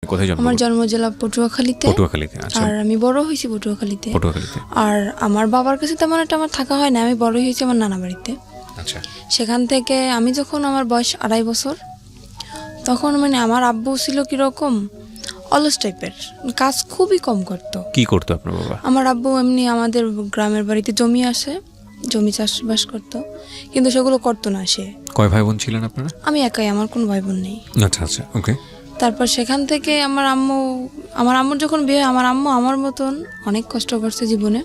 কোথায় জন্ম? আমার জন্ম জেলা পটুয়াখালীতে। আচ্ছা। আর আমি বড় হয়েছি পটুয়াখালীতে। পটুয়াখালীতে। আর আমার বাবার কাছে তেমন একটা আমার থাকা হয় না, আমি বড় হয়েছি আমার নানা বাড়িতে। আচ্ছা। সেখান থেকে আমি যখন আমার বয়স 2.5 বছর, তখন আমার আব্বু ছিল কিরকম অলস টাইপের, কাজ খুবই কম করতো। কি করতো আপনার বাবা? আমার আব্বু এমনি আমাদের গ্রামের বাড়িতে জমি আসে, জমি চাষবাস করতো, কিন্তু সেগুলো করতো না সে। কয় ভাই বোন ছিলেন আপনারা? আমি একাই, আমার কোনো ভাই বোন নেই। আচ্ছা আচ্ছা, ওকে। তারপর সেখান থেকে আমার আম্মুর যখন বিয়ে, আমার আম্মু আমার মতন অনেক কষ্ট করছে জীবনে।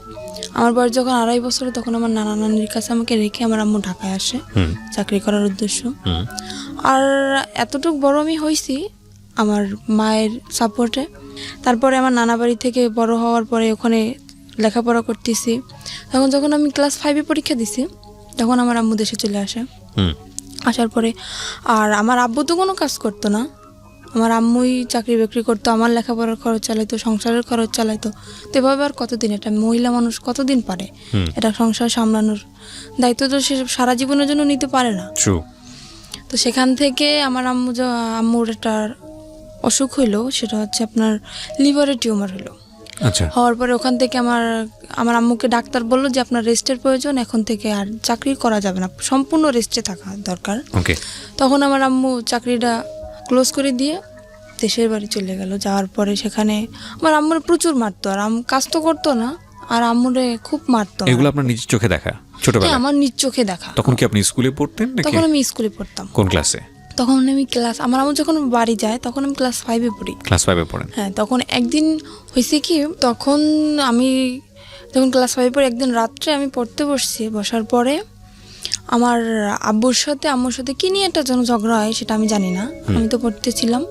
আমার বয়স যখন 2.5 বছর, তখন আমার নানা নানির কাছে আমাকে রেখে আমার আম্মু ঢাকায় আসে চাকরি করার উদ্দেশ্য। আর এতটুকু বড় আমি হয়েছি আমার মায়ের সাপোর্টে। তারপরে আমার নানা বাড়ি থেকে বড় হওয়ার পরে ওখানে লেখাপড়া করতেছি। তখন যখন আমি ক্লাস 5-এ পরীক্ষা দিছি, তখন আমার আম্মু দেশে চলে আসে। আসার পরে আর আমার আব্বু তো কোনো কাজ করতো না, আমার আম্মুই চাকরি বাকরি করতো, আমার লেখাপড়ার খরচ চালাইতো, সংসারের খরচ চালাইতো। তো এভাবে আর কতদিন, একটা মহিলা মানুষ কতদিন পারে এটা সংসার সামলানোর দায়িত্ব? তো সে সারা জীবনের জন্য নিতে পারে না। তো সেখান থেকে আমার আম্মুর একটা অসুখ হইলো, সেটা হচ্ছে আপনার লিভারের টিউমার হলো। আচ্ছা। হওয়ার পরে ওখান থেকে আমার আম্মুকে ডাক্তার বললো যে আপনার রেস্টের প্রয়োজন, এখন থেকে আর চাকরি করা যাবে না, সম্পূর্ণ রেস্টে থাকা দরকার। ওকে। তখন আমার আম্মু চাকরিটা ক্লোজ করে দিয়ে দেশের বাড়ি চলে গেল। যাওয়ার পরে সেখানে আমার আম্মুর প্রচুর মারতো, আর কাজ তো করতো না, আর আম্মুরে খুব মারতো। এগুলো আপনার নিজের চোখে দেখা ছোটবেলায়? আমার নিজ চোখে দেখা। তখন কি আপনি স্কুলে পড়তেন নাকি? তখন আমি স্কুলে পড়তাম। কোন ক্লাসে? তখন আমি আমার আম্মু যখন বাড়ি যায় তখন আমি ক্লাস 5-এ পড়ি। ক্লাস 5-এ পড়েন? হ্যাঁ। তখন একদিন হয়েছে কি, তখন আমি যখন ক্লাস 5-এ পড়ি, একদিন রাত্রে আমি পড়তে বসছি। বসার পরে আমার আম্মুর সাথে কি নিয়ে একটা যেন ঝগড়া হয়, সেটা আমি জানি না, আমি তো পড়তেছিলাম।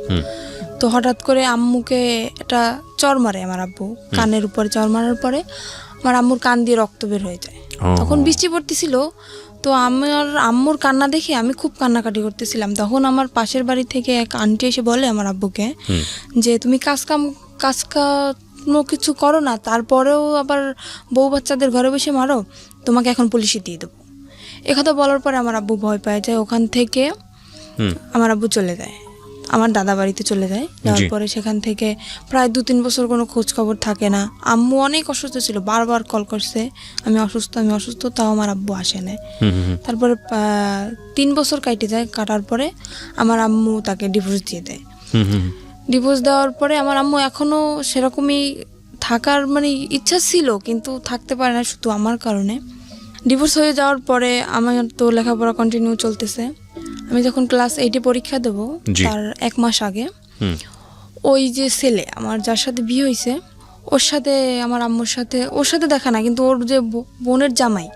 তো হঠাৎ করে আম্মুকে একটা চর মারে আমার আব্বু, কানের উপরে চর মারার পরে আমার আম্মুর কান দিয়ে রক্ত বের হয়ে যায়। তখন বৃষ্টি পড়তেছিল, তো আমার আম্মুর কান্না দেখে আমি খুব কান্নাকাটি করতেছিলাম। তখন আমার পাশের বাড়ি থেকে এক আন্টি এসে বলে আমার আব্বুকে যে তুমি কাজ কোনো কিছু করো না, তারপরেও আবার বউ বাচ্চাদের ঘরে বসে মারো, তোমাকে এখন পুলিশে দিয়ে দেবো। একথা বলার পরে আমার আব্বু ভয় পেয়ে যায়। ওখান থেকে আমার আব্বু চলে যায়, আমার দাদা বাড়িতে চলে যায়। যাওয়ার পরে সেখান থেকে প্রায় 2-3 বছর কোনো খোঁজ খবর থাকে না। আম্মু অনেক অসুস্থ ছিল, বারবার কল করছে আমি অসুস্থ, তাও আমার আব্বু আসে না। তারপরে 3 বছর কাটে যায়। কাটার পরে আমার আম্মু তাকে ডিভোর্স দিয়ে দেয়। ডিভোর্স দেওয়ার পরে আমার আম্মু এখনো সেরকমই থাকার ইচ্ছা ছিল, কিন্তু থাকতে পারে না শুধু আমার কারণে। ডিভোর্স হয়ে যাওয়ার পরে আমার তো লেখাপড়া কন্টিনিউ চলতেছে। আমি যখন ক্লাস 8-এ পরীক্ষা দেব, তার 1 মাস আগে ওই যে ছেলে আমার যার সাথে বিয়ে হয়েছে, ওর সাথে আমার আম্মুর সাথে, ওর সাথে দেখা না, কিন্তু ওর যে বোনের জামাই,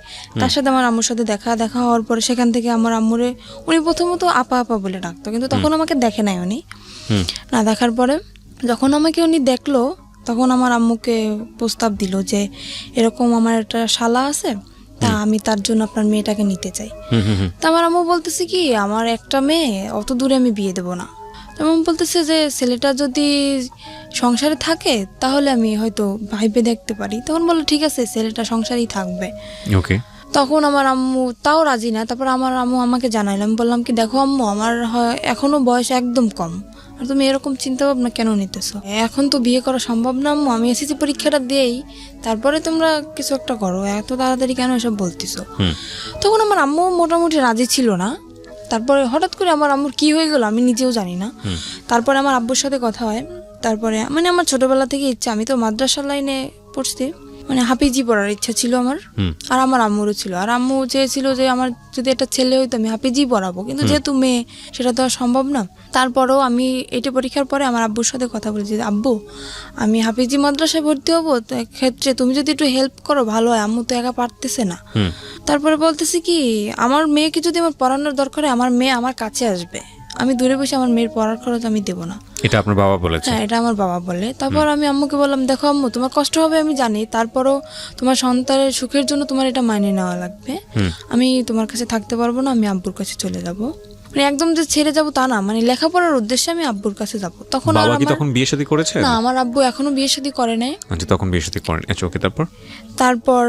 তার সাথে আমার আম্মুর সাথে দেখা হওয়ার পরে সেখান থেকে আমার আম্মুরে উনি প্রথমত আপা বলে ডাকতো, কিন্তু তখন আমাকে দেখে নাই উনি। না দেখার পরে যখন আমাকে উনি দেখলো, তখন আমার আম্মুকে প্রস্তাব দিল যে এরকম আমার একটা শালা আছে, তা আমি তার জন্য আপনার মেয়েটাকে নিতে চাই। তা আমার আম্মু বলতেছে কি, আমার একটা মেয়ে, অত দূরে আমি বিয়ে দেবো না। তেমন বলতেছে যে ছেলেটা যদি সংসারে থাকে তাহলে আমি হয়তো ভাইবে দেখতে পারি। তখন বললো ঠিক আছে, ছেলেটা সংসারেই থাকবে। ওকে। তখন আমার আম্মু তাও রাজি না। তারপর আমার আম্মু আমাকে জানাইলো, আমি বললাম কি দেখো আম্মু, আমার এখনো বয়স একদম কম, আর তুমি এরকম চিন্তা ভাবনা কেন নিতেছো? এখন তো বিয়ে করা সম্ভব না আম্মু, আমি এসএসসি পরীক্ষাটা দিই, তারপরে তোমরা কিছু একটা করো, এত তাড়াতাড়ি কেন এসব বলতেছো? তখন আমার আম্মু মোটামুটি রাজি ছিল না। তারপরে হঠাৎ করে আমার আম্মুর কি হয়ে গেল আমি নিজেও জানি না। তারপরে আমার আব্বুর সাথে কথা হয়। তারপরে আমার ছোটবেলা থেকে ইচ্ছা, আমি তো মাদ্রাসা লাইনে পড়ছি, হাফিজি পড়ার ইচ্ছা ছিল আমার, আর আমার আম্মুরও ছিল। আর আম্মু চেয়েছিল যে আমার যদি একটা ছেলে হইতো আমি হাফিজি পড়াবো, কিন্তু যেহেতু মেয়ে সেটা তো আর সম্ভব না। তারপরেও আমি 8-এ পরীক্ষার পরে আমার আব্বুর সাথে কথা বলেছি, আব্বু আমি হাফিজি মাদ্রাসায় ভর্তি হবো, তো ক্ষেত্রে তুমি যদি একটু হেল্প করো ভালো হয়, আম্মু তো একা পারতেছে না। তারপরে বলতেছি কি, আমার মেয়েকে যদি আমার পড়ানোর দরকার হয়, আমার মেয়ে আমার কাছে আসবে, আমি দূরে বসে আমার মেয়ের পড়ার খরচ আমি দেবো না। এটা আপনার বাবা বলেছে? হ্যাঁ, এটা আমার বাবা বলে। তারপর আমি আম্মুকে বললাম, দেখো আম্মু, তোমার কষ্ট হবে আমি জানি, তারপরও তোমার সন্তানের সুখের জন্য তোমার এটা মাইনে নেওয়া লাগবে। আমি তোমার কাছে থাকতে পারবো না, আমি আব্বুর কাছে চলে যাব। একদম যে ছেড়ে যাবো তা না, লেখাপড়ার উদ্দেশ্যে আমি আব্বুর কাছে যাব। তখন বাবা কি তখন বিয়ে শাদী করেছে? না, আমার আব্বু এখনো বিয়ে শাদী করে নাই। আচ্ছা, তখন বিয়ে শাদী করেন। আচ্ছা, ওকে। তারপর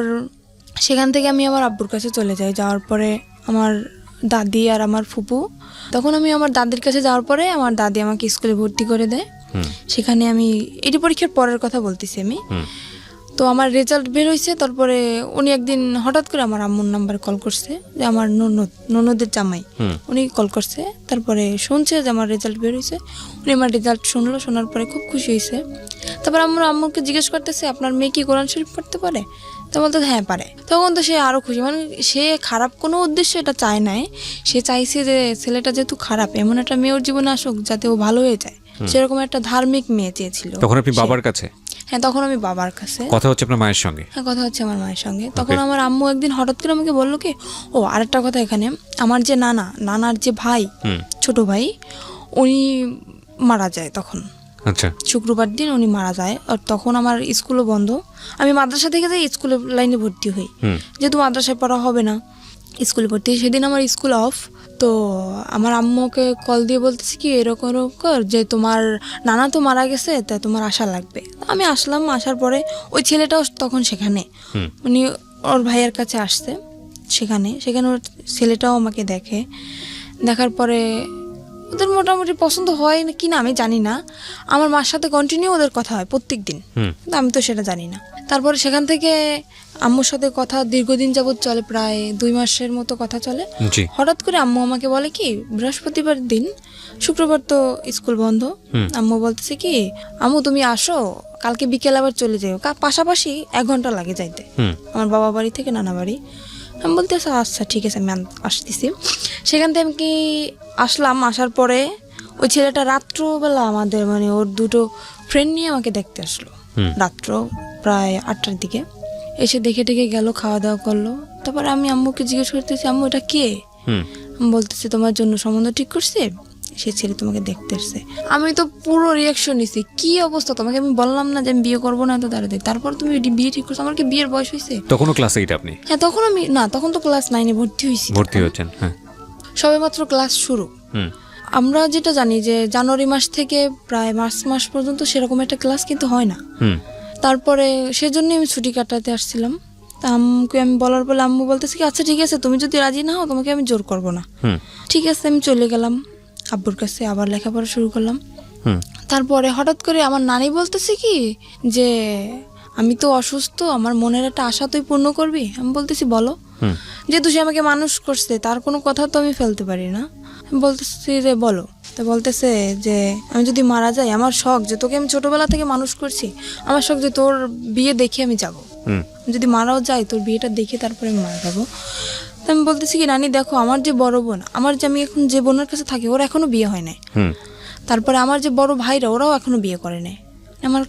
সেখান থেকে আমি আমার আব্বুর কাছে চলে যাই। যাওয়ার পরে আমার দাদি আর আমার ফুপু, তখন আমি আমার দাদির কাছে যাওয়ার পরে আমার দাদি আমাকে স্কুলে ভর্তি করে দেয়। সেখানে আমি এটি পরীক্ষার পরের কথা বলতেছি আমি। তো আমার রেজাল্ট বের হয়েছে, তারপরে উনি একদিন হঠাৎ করে আমার আম্মুর নাম্বারে কল করছে, যে আমার ননদের জামাই, উনি কল করছে। তারপরে শুনছে যে আমার রেজাল্ট বের হয়েছে, উনি আমার রেজাল্ট শুনলো, শোনার পরে খুব খুশি হয়েছে। তারপর আম্মুকে জিজ্ঞেস করতেছে, আপনার মেয়ে কি কোরআন শরীফ পড়তে পারে? তো বলতে হ্যাঁ পারে। তখন তো সে আরও খুশি, মানে সে খারাপ কোনো উদ্দেশ্য এটা চায় নাই, সে চাইছে যে ছেলেটা যেহেতু খারাপ, এমন একটা মেয়ে ওর জীবনে আসুক যাতে ও ভালো হয়ে যায়, সেরকম একটা ধার্মিক মেয়ে চেয়েছিল। তখন আপনি বাবার কাছে? হ্যাঁ, তখন আমি বাবার কাছে। কথা হচ্ছে আপনার মায়ের সঙ্গে? হ্যাঁ, কথা হচ্ছে আমার মায়ের সঙ্গে। তখন আমার আম্মু একদিন হঠাৎ করে আমাকে বললো কি, ও আরেকটা কথা, এখানে আমার যে নানার যে ভাই, ছোট ভাই, উনি মারা যায় তখন। আচ্ছা। শুক্রবার দিন উনি মারা যায়, আর তখন আমার স্কুলও বন্ধ। আমি মাদ্রাসা থেকে যাই স্কুলের লাইনে ভর্তি হই, যেহেতু মাদ্রাসায় পড়া হবে না, স্কুলে ভর্তি। সেদিন আমার স্কুল অফ। তো আমার আম্মুকে কল দিয়ে বলতেছি কি, এরকম এরকম যে তোমার নানা তো মারা গেছে, তাই তোমার আসা লাগবে। আমি আসলাম, আসার পরে ওই ছেলেটাও তখন সেখানে, উনি ওর ভাইয়ের কাছে আসছে, সেখানে ওর ছেলেটাও আমাকে দেখার পরে ওদের মোটামুটি পছন্দ হয় না কিনা আমি জানি না। আমার মার সাথে কন্টিনিউ ওদের কথা হয় প্রত্যেক দিন, আমি তো সেটা জানি না। তারপরে সেখান থেকে আম্মুর সাথে কথা দীর্ঘদিন যাবৎ চলে, প্রায় 2 মাসের মতো কথা চলে। হঠাৎ করে আম্মু আমাকে বলে কি, বৃহস্পতিবার দিন, শুক্রবার তো স্কুল বন্ধ, আম্মু বলতেছে কি, আম্মু তুমি আসো, কালকে বিকেল আবার চলে যাও, পাশাপাশি 1 ঘন্টা লাগে যাইতে আমার বাবা বাড়ি থেকে নানা বাড়ি। আমি বলতেছি আচ্ছা ঠিক আছে, আমি আসতেছি। সেখান থেকে আমি কি আসলাম, আসার পরে ওই ছেলেটা রাত্রবেলা আমাদের মানে ওর 2টো ফ্রেন্ড নিয়ে আমাকে দেখতে আসলো, রাত্র প্রায় 8টার দিকে এসে দেখে গেল, খাওয়া দাওয়া করলো। তারপরে আমি আম্মুকে জিজ্ঞেস করতেছি, আম্মু এটা কে? আমি বলতেছি তোমার জন্য সম্বন্ধ ঠিক করছে, সে ছেলে তোমাকে দেখতে আসছে। আমি তো পুরো রিয়াকশন নিছি, কি অবস্থা, তোমাকে আমি বললাম না যে আমি বিয়ে করবো না, তো তাড়াতাড়ি, তারপর তুমি বিয়ে ঠিক করছো। আমার কি বিয়ের বয়স হয়েছে? তখনও ক্লাস 8 আপনি? হ্যাঁ, তখন আমি না, তখন তো ক্লাস 9-এ ভর্তি হয়েছেন। হ্যাঁ, সবেমাত্র ক্লাস শুরু। আমরা যেটা জানি যে জানুয়ারি মাস থেকে প্রায় মার্চ মাস পর্যন্ত সেরকম একটা ক্লাস কিন্তু হয় না। তারপরে সেজন্য আমি ছুটি কাটাতে আসছিলাম। তা আম্মুকে আমি বলার পরে আম্মু বলতেছে কি, আচ্ছা ঠিক আছে, তুমি যদি রাজি না হও তোমাকে আমি জোর করবো না। ঠিক আছে, আমি চলে গেলাম আব্বুর কাছে, আবার লেখাপড়া শুরু করলাম। তারপরে হঠাৎ করে আমার নানি বলতেছে কি যে, আমি তো অসুস্থ, আমার মনের একটা আশা তুই পূর্ণ করবি। আমি বলতেছি বলো। যেহেতু সে আমাকে মানুষ করছে, তার কোনো কথা তো আমি ফেলতে পারি না। আমি বলতেছি যে বলো। তো বলতেছে যে আমি যদি মারা যাই, আমার শখ যে তোকে আমি ছোটবেলা থেকে মানুষ করছি, আমার শখ যে তোর বিয়ে দেখে আমি যাব, যদি মারাও যাই তোর বিয়েটা দেখে তারপরে আমি মারা যাবো। তো আমি বলতেছি কি, নানি দেখো, আমার যে বড় বোন, আমার যে আমি এখন যে বোনের কাছে থাকি, ওরা এখনো বিয়ে হয় নাই। তারপরে আমার যে বড় ভাইরা, ওরাও এখনো বিয়ে করে নাই। আমার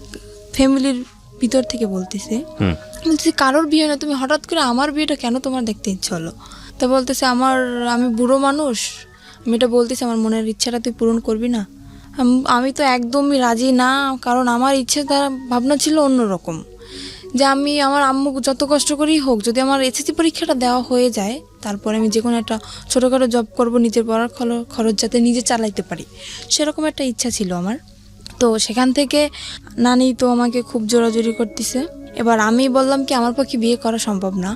ফ্যামিলির ভিতর থেকে বলতেছি কারোর বিয়ে না, তুমি হঠাৎ করে আমার বিয়েটা কেন তোমার দেখতে ইচ্ছে হলো? তো বলতেছে আমি বুড়ো মানুষ, আমি এটা বলতেছি আমার মনের ইচ্ছাটা তুই পূরণ করবি না। আমি তো একদমই রাজি না, কারণ আমার ইচ্ছে তার ভাবনা ছিল অন্যরকম, যে আমি আমার আম্মু যত কষ্ট করেই হোক, যদি আমার এসএসসি পরীক্ষাটা দেওয়া হয়ে যায়, তারপরে আমি যে কোনো একটা ছোটোখাটো জব করব, নিজের পড়ার খরচ যাতে নিজে চালাইতে পারি, সেরকম একটা ইচ্ছা ছিল আমার। তো সেখান থেকে নানি তো আমাকে খুব জোরাজোরি করতেছে। এবার আমি বললাম কি, আমার পক্ষে বিয়ে করা সম্ভব না।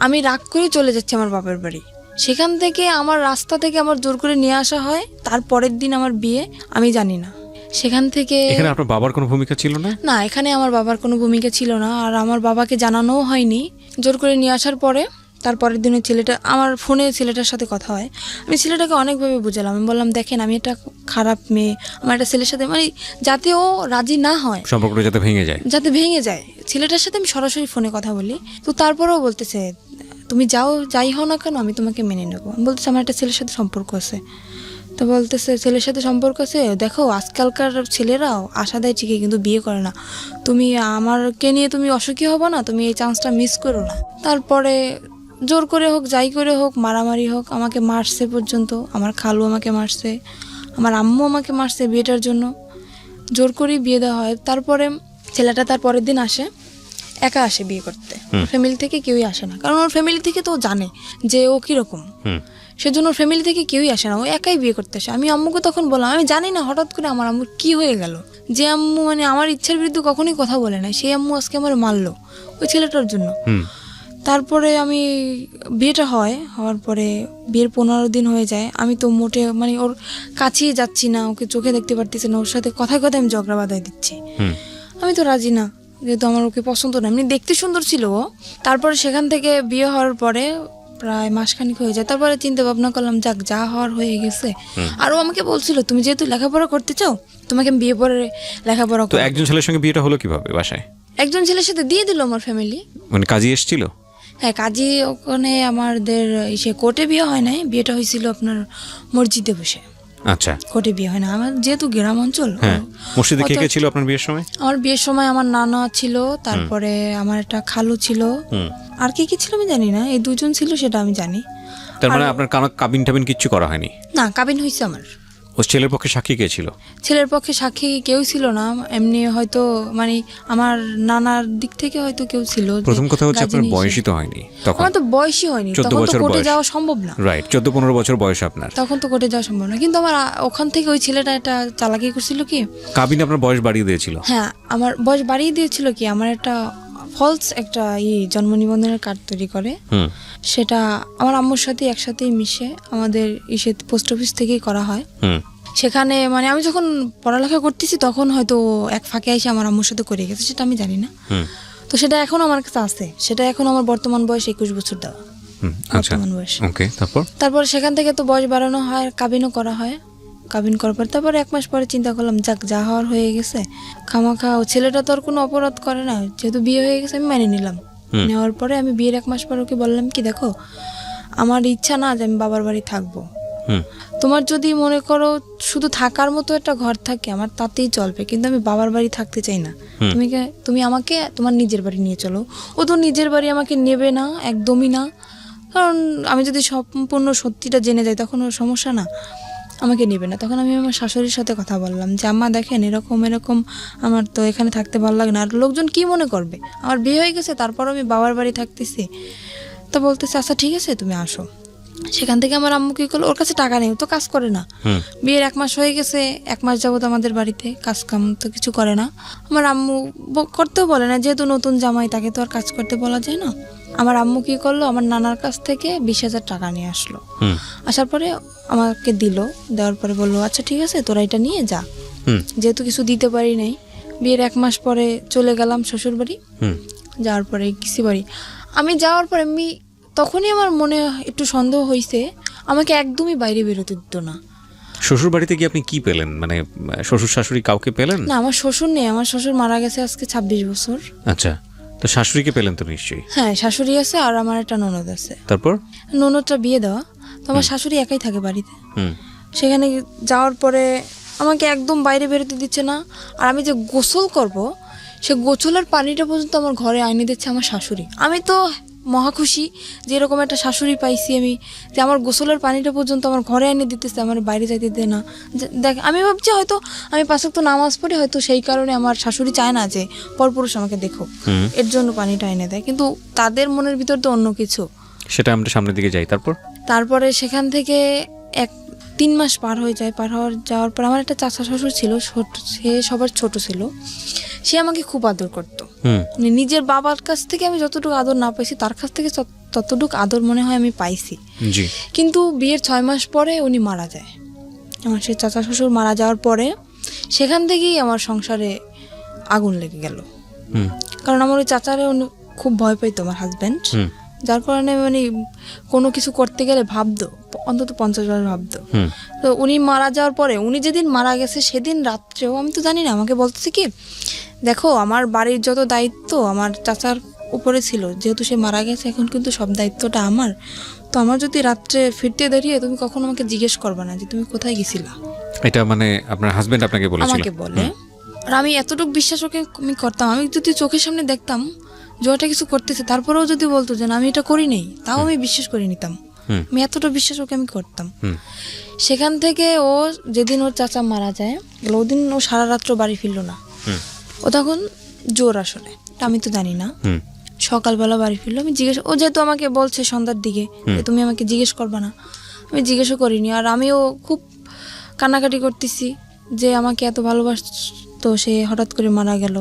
আমি রাগ করে চলে যাচ্ছি আমার বাপের বাড়ি। সেখান থেকে আমার রাস্তা থেকে আমার জোর করে নিয়ে আসা হয়, তারপরের দিন আমার বিয়ে। আমি জানি না সেখান থেকে। এখানে আপনার বাবার কোনো ভূমিকা ছিল না? না, এখানে আমার বাবার কোনো ভূমিকা ছিল না, আর আমার বাবাকে জানানোও হয়নি। জোর করে নিয়ে আসার পরে তারপরের দিনে আমার ফোনে ছেলেটার সাথে কথা হয়। আমি ছেলেটাকে অনেকভাবে বুঝালাম, আমি বললাম দেখেন, আমি একটা খারাপ মেয়ে, আমার একটা ছেলের সাথে মানে যাতে ও রাজি না হয়, সম্পর্কটা যাতে ভেঙে যায়, ছেলেটার সাথে আমি সরাসরি ফোনে কথা বলি। তো তারপরেও বলতেছে তুমি যাই হও না কেন, আমি তোমাকে মেনে নেবো। বলতেছে আমার একটা ছেলের সাথে সম্পর্ক আছে। তো বলতেছে ছেলের সাথে সম্পর্ক আছে, দেখো আজকালকার ছেলেরাও আশা দেয় ঠিকই, কিন্তু বিয়ে করে না। তুমি আমারকে নিয়ে তুমি অসুখী হবো না, তুমি এই চান্সটা মিস করো না। তারপরে জোর করে হোক, যাই করে হোক, মারামারি হোক, আমাকে মারছে পর্যন্ত। আমার খালু আমাকে মারছে, আমার আম্মু আমাকে মারছে বিয়েটার জন্য। জোর করেই বিয়ে দেওয়া হয়। তারপরে ছেলেটা তার পরের দিন আসে, একা আসে বিয়ে করতে, ফ্যামিলি থেকে কেউই আসে না, কারণ ওর ফ্যামিলি থেকে তো জানে যে ও কীরকম, সেজন্য ওর ফ্যামিলি থেকে কেউই আসে না, ও একাই বিয়ে করতে আসে। আমি আম্মুকে তখন বললাম, আমি জানি না হঠাৎ করে আমার আম্মুর কী হয়ে গেল, যে আম্মু মানে আমার ইচ্ছার বিরুদ্ধে কখনোই কথা বলে না, সেই আম্মু আজকে আমার মারলো ওই ছেলেটার জন্য। তারপরে আমি বিয়েটা হওয়ার পরে বিয়ের 15 দিন হয়ে যায়, আমি তো মোটে মানে ওর কাছেই যাচ্ছি না, ওকে চোখে দেখতে পারতেছি না, ওর সাথে কথায় কথায় আমি ঝগড়া বাঁধাই দিচ্ছি। আমি তো রাজি না, যেহেতু আমার ওকে পছন্দ না, এমনি দেখতে সুন্দর ছিল ও। তারপরে সেখান থেকে বিয়ে হওয়ার পরে প্রায় মাসখানিক হয়ে যায়, তারপরে চিন্তা ভাবনা করলাম যাক যা হওয়ার হয়ে গেছে। আর ও আমাকে বলছিল তুমি যেহেতু লেখাপড়া করতে চাও তোমাকে আমি বিয়ে পরে লেখাপড়া তো করব। একজন ছেলের সঙ্গে বিয়েটা হলো কিভাবে বাসায়? একজন ছেলের সাথে দিয়ে দিল আমার ফ্যামিলি। মানে কাজী এসেছিল? হ্যাঁ, কাজী ওখানে আমাদের সে কোর্টে বিয়ে হয় নাই, বিয়েটা হয়েছিল আপনার মসজিদে বসে। আচ্ছা, কোর্টে বিয়ে হয় না, আমার যেহেতু গ্রাম অঞ্চল। হ্যাঁ। মসজিদে কে অত- কে ছিল আপনার বিয়ের সময়? আমার বিয়ের সময় আমার নানা ছিল, তারপরে আমার একটা খালু ছিল, আর কি কি ছিল আমি জানি না, এই দুজন ছিল সেটা আমি জানি। তার মানে আপনার কাবিন টাবিন কিচ্ছু করা হয়নি? না, কাবিন হয়েছে আমার। ও ছেলের পক্ষে সাক্ষী কে ছিল? ছেলের পক্ষে সাক্ষী কেউ ছিল না, এমনি হয়তো মানে আমার নানার দিক থেকে হয়তো কেউ ছিল। যে প্রথম কথা হচ্ছে আপনার গাজিনী হিসেবে। বয়সই তো হয়নি তখন। আমার তো বয়সই হয়নি, 14 তখন তো বছর কোর্টে বয়স। যাওয়া সম্ভব না। রাইট, 14-15 বছর বয়স আপনার। তখন তো কোর্টে যাওয়া সম্ভব না, কিন্তু আমার ওখান থেকে ওই ছেলেটা একটা চালাকি করছিল কি। কাবিন আপনার বয়স বাড়িয়ে দিয়েছিল? হ্যাঁ, আমার বয়স বাড়িয়ে দিয়েছিল কি, আমার একটা ফলস একটা জন্ম নিবন্ধনের কার্ড তৈরি করে, সেটা আমার আম্মুর সাথে একসাথেই মিশে আমাদের পোস্ট অফিস থেকেই করা হয়। সেখানে মানে আমি যখন পড়ালেখা করতেছি তখন হয়তো এক ফাঁকে এসে আমার আম্মুর সাথে করে গেছে, সেটা আমি জানি না। তো সেটা এখন আমার কাছে আছে, সেটা এখন আমার বর্তমান বয়স 21 বছর দেওয়া। আচ্ছা, বর্তমান বয়স। ওকে। তারপর সেখান থেকে তো বয়স বাড়ানো হয়, কাবিনও করা হয়। কাবিন করার পর তারপর 1 মাস পরে চিন্তা করলাম যাক যা হওয়ার হয়ে গেছে, খামাখা ও ছেলেটা তো আর কোনো অপরাধ করে না, যেহেতু বিয়ে হয়ে গেছে আমি মেনে নিলাম। নেওয়ার পরে আমি বিয়ের 1 মাস পর ওকে বললাম কি দেখো আমার ইচ্ছা না যে আমি বাবার বাড়ি থাকবো, তোমার যদি মনে করো শুধু থাকার মতো একটা ঘর থাকে আমার তাতেই চলবে, কিন্তু আমি বাবার বাড়ি থাকতে চাই না। তুমি আমাকে তোমার নিজের বাড়ি নিয়ে চলো। ও তো নিজের বাড়ি আমাকে নেবে না, একদমই না, কারণ আমি যদি সম্পূর্ণ সত্যিটা জেনে যাই তখন ওর সমস্যা না, আমাকে নেবে না। তখন আমি আমার শাশুড়ির সাথে কথা বললাম যে আম্মা দেখেন এরকম এরকম আমার তো এখানে থাকতে ভালো লাগে না, আর লোকজন কি মনে করবে, আমার বিয়ে হয়ে গেছে তারপর আমি বাবার বাড়ি থাকতেছি। তো বলতেছে আচ্ছা ঠিক আছে তুমি আসো। সেখান থেকে আমার আম্মু কি করলো, ওর কাছে টাকা নেই, ও তো কাজ করে না, বিয়ের 1 মাস হয়ে গেছে, 1 মাস যাবত আমাদের বাড়িতে কাজ কাম তো কিছু করে না। আমার আম্মু করতেও বলে না, যেহেতু নতুন জামাই তাকে তো আর কাজ করতে বলা যায় না। আমার আম্মু কি করলো, আমার নানার কাছ থেকে 20,000 টাকা নিয়ে আসলো। আসার পরে আমাকে দিল, দেওয়ার পরে বললো আচ্ছা ঠিক আছে তোরা এটা নিয়ে যা। যেহেতু কিছু দিতে পারি নাই, বিয়ের 1 মাস পরে চলে গেলাম শ্বশুর বাড়ি। যাওয়ার পরে কিসি বাড়ি আমি যাওয়ার পরে তখনই আমার মনে একটু সন্দেহ হয়েছে, আমাকে একদমই বাইরে বেরোতে দিত না। শ্বশুর বাড়িতে গিয়ে আপনি কি পেলেন, মানে শ্বশুর শাশুড়ি কাউকে পেলেন? না, আমার শ্বশুর নেই, আমার শ্বশুর মারা গেছে আজকে 26 বছর। আচ্ছা, তো শাশুড়িকে পেলেন তো নিশ্চয়ই? হ্যাঁ, শাশুড়ি আছে আর আমার একটা ননদ আছে। তারপর ননদটা বিয়ে দেওয়া, তো আমার শাশুড়ি একাই থাকে বাড়িতে। সেখানে যাওয়ার পরে আমাকে একদম বাইরে বেরোতে দিচ্ছে না, আর আমি যে গোসল করব সে গোসলের পানিটা পর্যন্ত আমার ঘরে আইনে দিচ্ছে আমার শাশুড়ি। আমি তো মহা খুশি যে এরকম একটা শাশুড়ি পাইছি আমি, যে আমার গোসলের পানিটা পর্যন্ত আমার ঘরে এনে দিতেছে, আমার বাইরে যাইতে দেয় না। দেখ আমি ভাবছি হয়তো আমি 5 ওয়াক্ত নামাজ পড়ি, হয়তো সেই কারণে আমার শাশুড়ি চায় না যে পরপুরুষ আমাকে দেখো, এর জন্য পানিটা এনে দেয়, কিন্তু তাদের মনের ভিতর তো অন্য কিছু। সেটা আমরা সামনের দিকে যাই। তারপরে সেখান থেকে 3 মাস পার হয়ে যায়, যাওয়ার পর আমার একটা চাচা শ্বশুর ছিল, সে সবার ছোট ছিল, সে আমাকে খুব আদর করতো। মানে নিজের বাবার কাছ থেকে আমি যতটুকু আদর না পাইছি তার কাছ থেকে ততটুকু আদর মনে হয় আমি পাইছি। কিন্তু বিয়ের 6 মাস পরে উনি মারা যায়। আমার সেই চাচা শ্বশুর মারা যাওয়ার পরে সেখান থেকেই আমার সংসারে আগুন লেগে গেল, কারণ আমার ওই চাচারে উনি খুব ভয় পাইতো আমার হাজব্যান্ড, যার কারণে মানে কোনো কিছু করতে গেলে ভাবতো, অন্তত 50 বার ভাবতো। তো উনি মারা যাওয়ার পরে, উনি যেদিন মারা গেছে সেদিন রাত্রেও আমি তো জানি না, আমাকে বলতেছে কি দেখো আমার বাড়ির যত দায়িত্ব আমার চাচার উপরে ছিল, যেহেতু সে মারা গেছে এখন কিন্তু সব দায়িত্বটা আমার, তো আমার যদি রাত্রে ফিরতে দাঁড়িয়ে তুমি কখনো আমাকে জিজ্ঞেস করবে না যে তুমি কোথায় গেছিলা। এটা মানে আপনার হাজবেন্ড আপনাকে বলেছিল? আমাকে বলে, আর আমি এতটুকু বিশ্বাস ওকে আমি করতাম, আমি যদি চোখের সামনে দেখতাম যে ওটা কিছু করতেছে, তারপরেও যদি বলতো যে আমি এটা করি নাই, তাও আমি বিশ্বাস করে নিতাম। আমি এতটা বিশ্বাস ওকে আমি করতাম। সেখান থেকে ও যেদিন ওর চাচা মারা যায় ওদিন ও সারা রাত্র বাড়ি ফিরলো না। ও তখন জোর আসলে আমি তো জানি না, সকালবেলা বাড়ি ফিরলো। আমি ও যেহেতু আমাকে বলছে সন্ধ্যার দিকে যে তুমি আমাকে জিজ্ঞেস করবা না, আমি জিজ্ঞেসও করিনি। আর আমিও খুব কান্নাকাটি করতেছি যে আমাকে এত ভালোবাসতো, সে হঠাৎ করে মারা গেল।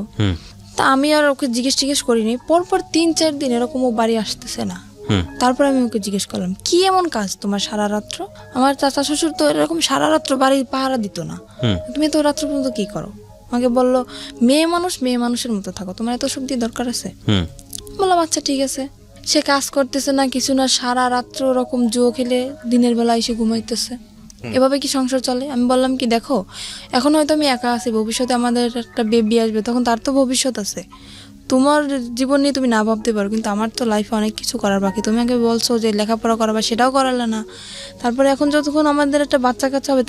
তা আমি আর ওকে জিজ্ঞেস করিনি। পরপর 3-4 দিন এরকম ও বাড়ি আসতেছে না। হুম তারপরে আমি ওকে জিজ্ঞেস করলাম, কি এমন কাজ তোমার সারা রাত্র? আমার চাচা শ্বশুর তো এরকম সারা রাত্র বাড়ি পাহারা দিত না, হুম তুমি তো রাত্র পর্যন্ত কি করো? আমাকে বললো, মেয়ে মানুষের মতো থাকো, তোমার এত সব দিয়ে দরকার আছে? হুম বললাম আচ্ছা ঠিক আছে। সে কাজ করতেছে না কিছু না, সারা রাত্র ওরকম জুয়ো খেলে দিনের বেলা এসে ঘুমাইতেছে। এভাবে কি সংসার চলে? আমি বললাম কি, দেখো এখন হয়তো আমি একা আছি, ভবিষ্যতে আমাদের একটা বেবি আসবে, তখন তার তো ভবিষ্যৎ আছে। তোমার জীবন নিয়ে তুমি না ভাবতে পারো, কিন্তু আমার তো লাইফে অনেক কিছু করার বাকি। তুমি আগে বলছো যে লেখাপড়া করাবা, সেটাও করালে না। তারপরে এখন যতক্ষণ আমাদের একটা বাচ্চা কাচ্চা হবে,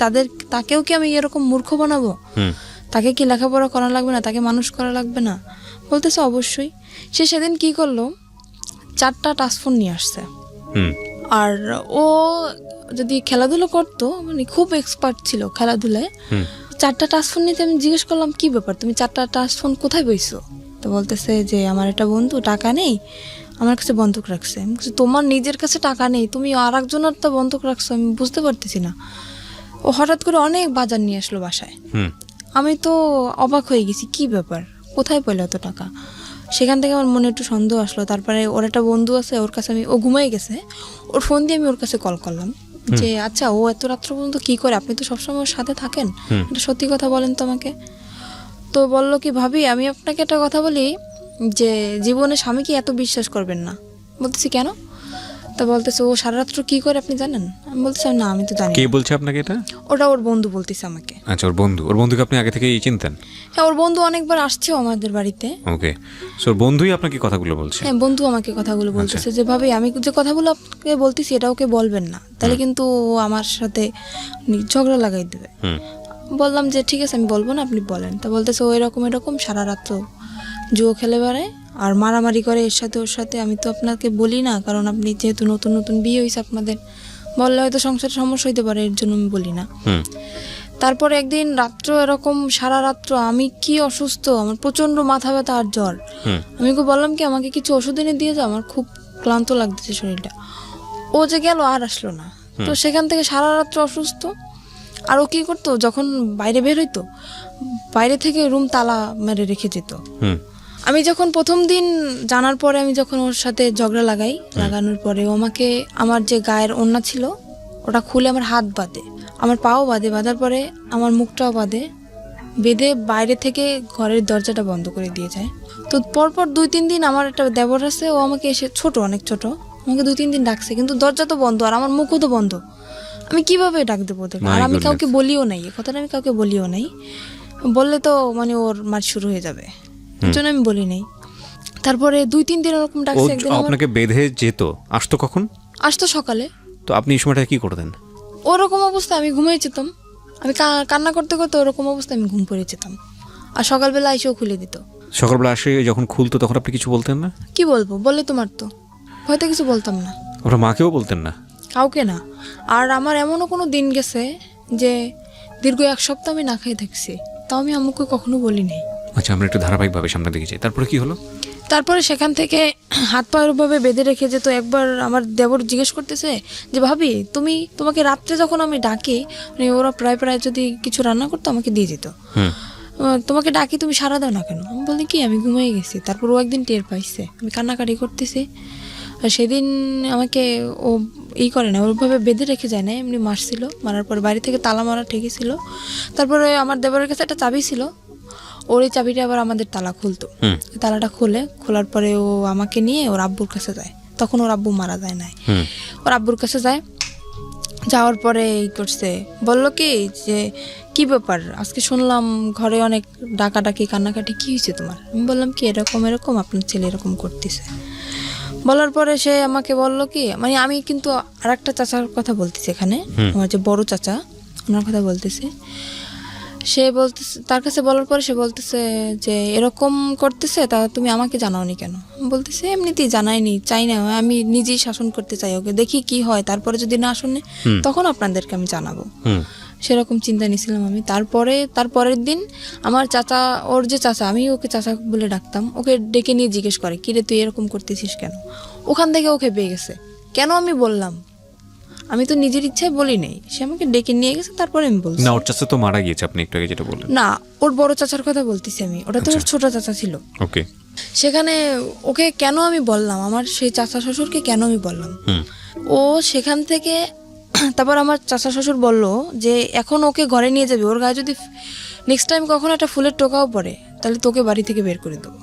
তাকেও কি আমি এরকম মূর্খ বানাবো? হুম তাকে কি লেখাপড়া করা লাগবে না? তাকে মানুষ করা লাগবে না? বলতেছে অবশ্যই। সে সেদিন কি করলো, 4টা টাচফোন নিয়ে আসছে। হুম আর ও যদি খেলাধুলো করতো, মানে খুব এক্সপার্ট ছিল খেলাধুলায়, হুম 4টা টাচফোন নিতে আমি জিজ্ঞেস করলাম, কি ব্যাপার, তুমি 4টা টাচফোন কোথায় বইছো? তো বলতেছে যে আমার একটা বন্ধু টাকা নেই, আমার কাছে বন্ধক রাখছে। আমি বলছি, তোমার নিজের কাছে টাকা নেই, তুমি আর একজনের তো বন্ধক রাখছো, আমি বুঝতে পারতেছি না। ও হঠাৎ করে অনেক বাজার নিয়ে আসলো বাসায়। হুম আমি তো অবাক হয়ে গেছি, কি ব্যাপার, কোথায় পেলো এত টাকা? সেখান থেকে আমার মনে একটু সন্দেহ আসলো। তারপরে ওর একটা বন্ধু আছে, ওর কাছে ও ঘুমাই গেছে, ওর ফোন দিয়ে আমি ওর কাছে কল করলাম যে আচ্ছা ও এত রাত্র পর্যন্ত কি করে, আপনি তো সবসময় ওর সাথে থাকেন, এটা সত্যি কথা বলেন তো আমাকে। তো বললো কি, ভাবি আমি আপনাকে একটা কথা বলি, যে জীবনে স্বামীকে এত বিশ্বাস করবেন না। বলতেছি কেন? তা বলতেছে, ও সারা রাত্র কি করে আপনি জানেন? আমি বলতেছি না, আমি তো জানি কে না। বলছে আপনাকে এটা? ওটা ওর বন্ধু বলতেছে আমাকে। আচ্ছা, ওর বন্ধুকে আপনি আগে থেকেই চিনতেন? হ্যাঁ, ওর বন্ধু অনেকবার আসছেও আমাদের বাড়িতে। ওকে, সো ওর বন্ধুই আপনাকে কথাগুলো বলছে? হ্যাঁ, বন্ধু আমাকে কথাগুলো বলতেছে যে ভাবি আমি যে কথাগুলো আপনাকে বলতেছি এটা ওকে বলবেন না, তাহলে কিন্তু ও আমার সাথে ঝগড়া লাগাই দেবে। হুম বললাম যে ঠিক আছে আমি বলবো না, আপনি বলেন। তা বলতেছে ও এরকম সারা রাত্র জুয়ো খেলে বেড়ায় আর মারামারি করে এর সাথে ওর সাথে। আমি তো আপনাকে বলি না, কারণ আপনি যেহেতু নতুন নতুন বিয়ে হয়েছে আপনাদের, বললে হয়তো সংসারে সমস্যা হইতে পারে, এর জন্য আমি বলি না। হুম তারপরে একদিন রাত্র এরকম সারা রাত্র আমি কি অসুস্থ, আমার প্রচন্ড মাথা ব্যথা আর জ্বর। হুম আমি ওকে বললাম কি আমাকে কিছু ওষুধ এনে দিয়ে যাও, আমার খুব ক্লান্ত লাগতেছে শরীরটা। ও যে গেল আর আসলো না। তো সেখান থেকে সারা রাত্র অসুস্থ। আর ও কি করতো, যখন বাইরে বের হইতো, বাইরে থেকে রুম তালা মেরে রেখে যেত। হুম আমি যখন প্রথম দিন জানার পরে আমি যখন ওর সাথে ঝগড়া লাগানোর পরে ও আমাকে আমার যে গায়ের ওড়না ছিল ওটা খুলে আমার হাত বাঁধে, আমার পাও বাঁধে, বাঁধার পরে আমার মুখটাও বাঁধে, বেঁধে বাইরে থেকে ঘরের দরজাটা বন্ধ করে দিয়ে যায়। তো পরপর 2-3 দিন আমার একটা দেবর আছে, ও আমাকে এসে অনেক ছোট, আমাকে 2-3 দিন ডাকছে, কিন্তু দরজা তো বন্ধ আর আমার মুখও তো বন্ধ। আমি কিভাবে ডাক দেবো ওদেরকে? আর আমি কাউকে বলিও নাই, এ কথাটা আমি কাউকে বলিও নাই, বললে তো মানে ওর মার শুরু হয়ে যাবে, এর জন্য আমি বলি নাই। তারপরে 2-3 দিন ওরকম ডাকছে। একদিন আপনাকে বেঁধে যেত, আসতো কখন? আসতো সকালে। তো আপনি এই সময়টা কি করতেন? ওরকম অবস্থা আমি ঘুমিয়ে যেতাম, আমি কান্না করতে করতে ওরকম অবস্থা আমি ঘুম পড়ে যেতাম। আর সকালবেলা এসেও খুলে দিত। সকালবেলা আসে যখন খুলতো তখন আপনি কিছু বলতেন না? কি বলবো, বললে তো মারতো, হয়তো কিছু বলতাম না। আপনার মাকেও বলতেন না? কাউকে না। আর আমার এমনও কোনো দিন গেছে যে দীর্ঘ 1 সপ্তাহ আমি না খেয়ে থাকছি, তাও আমি আম্মুকে কখনো বলি নাই। আচ্ছা, আমরা একটু ধারাবাহিকভাবে সামনে দিকে যাই। তারপরে কি হলো? তারপরে সেখান থেকে হাত পা ওভাবে বেঁধে রেখে যেত। একবার আমার দেবর জিজ্ঞেস করতেছে যে ভাবি তোমাকে রাত্রে যখন আমি ডাকি, মানে ওরা প্রায় যদি কিছু রান্না করতো আমাকে দিয়ে যেত, তোমাকে ডাকি তুমি সারা দাও না কেন? আমি বলি কি আমি ঘুমিয়ে গেছি। তারপর ও একদিন টের পাইছে আমি কান্নাকাটি করতেছি, আর সেদিন আমাকে ও করে না, ওইভাবে বেঁধে রেখে যায় না, এমনি মারছিল। মারার পর বাড়ি থেকে তালা মারা ঠিকই ছিল। তারপরে আমার দেবরের কাছে একটা চাবি ছিল, ওর এই চাবিটা আবার আমাদের তালা খুলতো। তালাটা খোলার পরে ও আমাকে নিয়ে ওর আব্বুর কাছে যায়। তখন ওর আব্বু মারা যায় নাই, ওর আব্বুর কাছে যায়। যাওয়ার পরে এই করছে, বললো কি যে কি ব্যাপার, আজকে শুনলাম ঘরে অনেক ডাকাডাকি কান্নাকাটি, কি হয়েছে তোমার? আমি বললাম কি এরকম আপনার ছেলে এরকম করতেছে। বলার পরে সে আমাকে বললো কি, মানে আমি কিন্তু আর একটা চাচার কথা বলতেছি এখানে, আমার যে বড় চাচা ওনার কথা বলতেছি। সে বলতেছে, তার কাছে বলার পরে সে বলতেছে যে এরকম করতেছে, তা তুমি আমাকে জানাওনি কেন? বলতেছে এমনিতেই জানাইনি, চাই না, আমি নিজেই শাসন করতে চাই ওকে, দেখি কি হয়, তারপরে যদি না শুনে তখন আপনাদেরকে আমি জানাবো। সেরকম চিন্তা নিয়েছিলাম আমি। তারপরের দিন আমার চাচা, ওর যে চাচা, আমি ওকে চাচা বলে ডাকতাম, ওকে ডেকে নিয়ে জিজ্ঞেস করে কি রে তুই এরকম করতেছিস কেন? ওখান থেকে ওকে পেয়ে গেছে। কেন আমি বললাম, আমি তো নিজের ইচ্ছায় বলি নাই, সে আমাকে ডেকে নিয়ে গেছে, তারপরে আমি বলছি। না, ওর চাচা তো মারা গিয়েছে, আপনি একটু আগে যেটা বললেন। না, ওর বড় চাচার কথা বলতেছি আমি, ওটা তো ওর ছোট চাচা ছিল। ওকে। সেখানে ওকে কেন আমি বললাম, আমার সেই চাচা শ্বশুরকে কেন আমি বললাম, ও সেখান থেকে তারপর আমার চাচা শ্বশুর বলল যে এখন ওকে ঘরে নিয়ে যাবে, ওর গায়ে যদি নেক্সট টাইম কখনো একটা ফুলের টোকাও পড়ে তাহলে তোকে বাড়ি থেকে বের করে দেবো।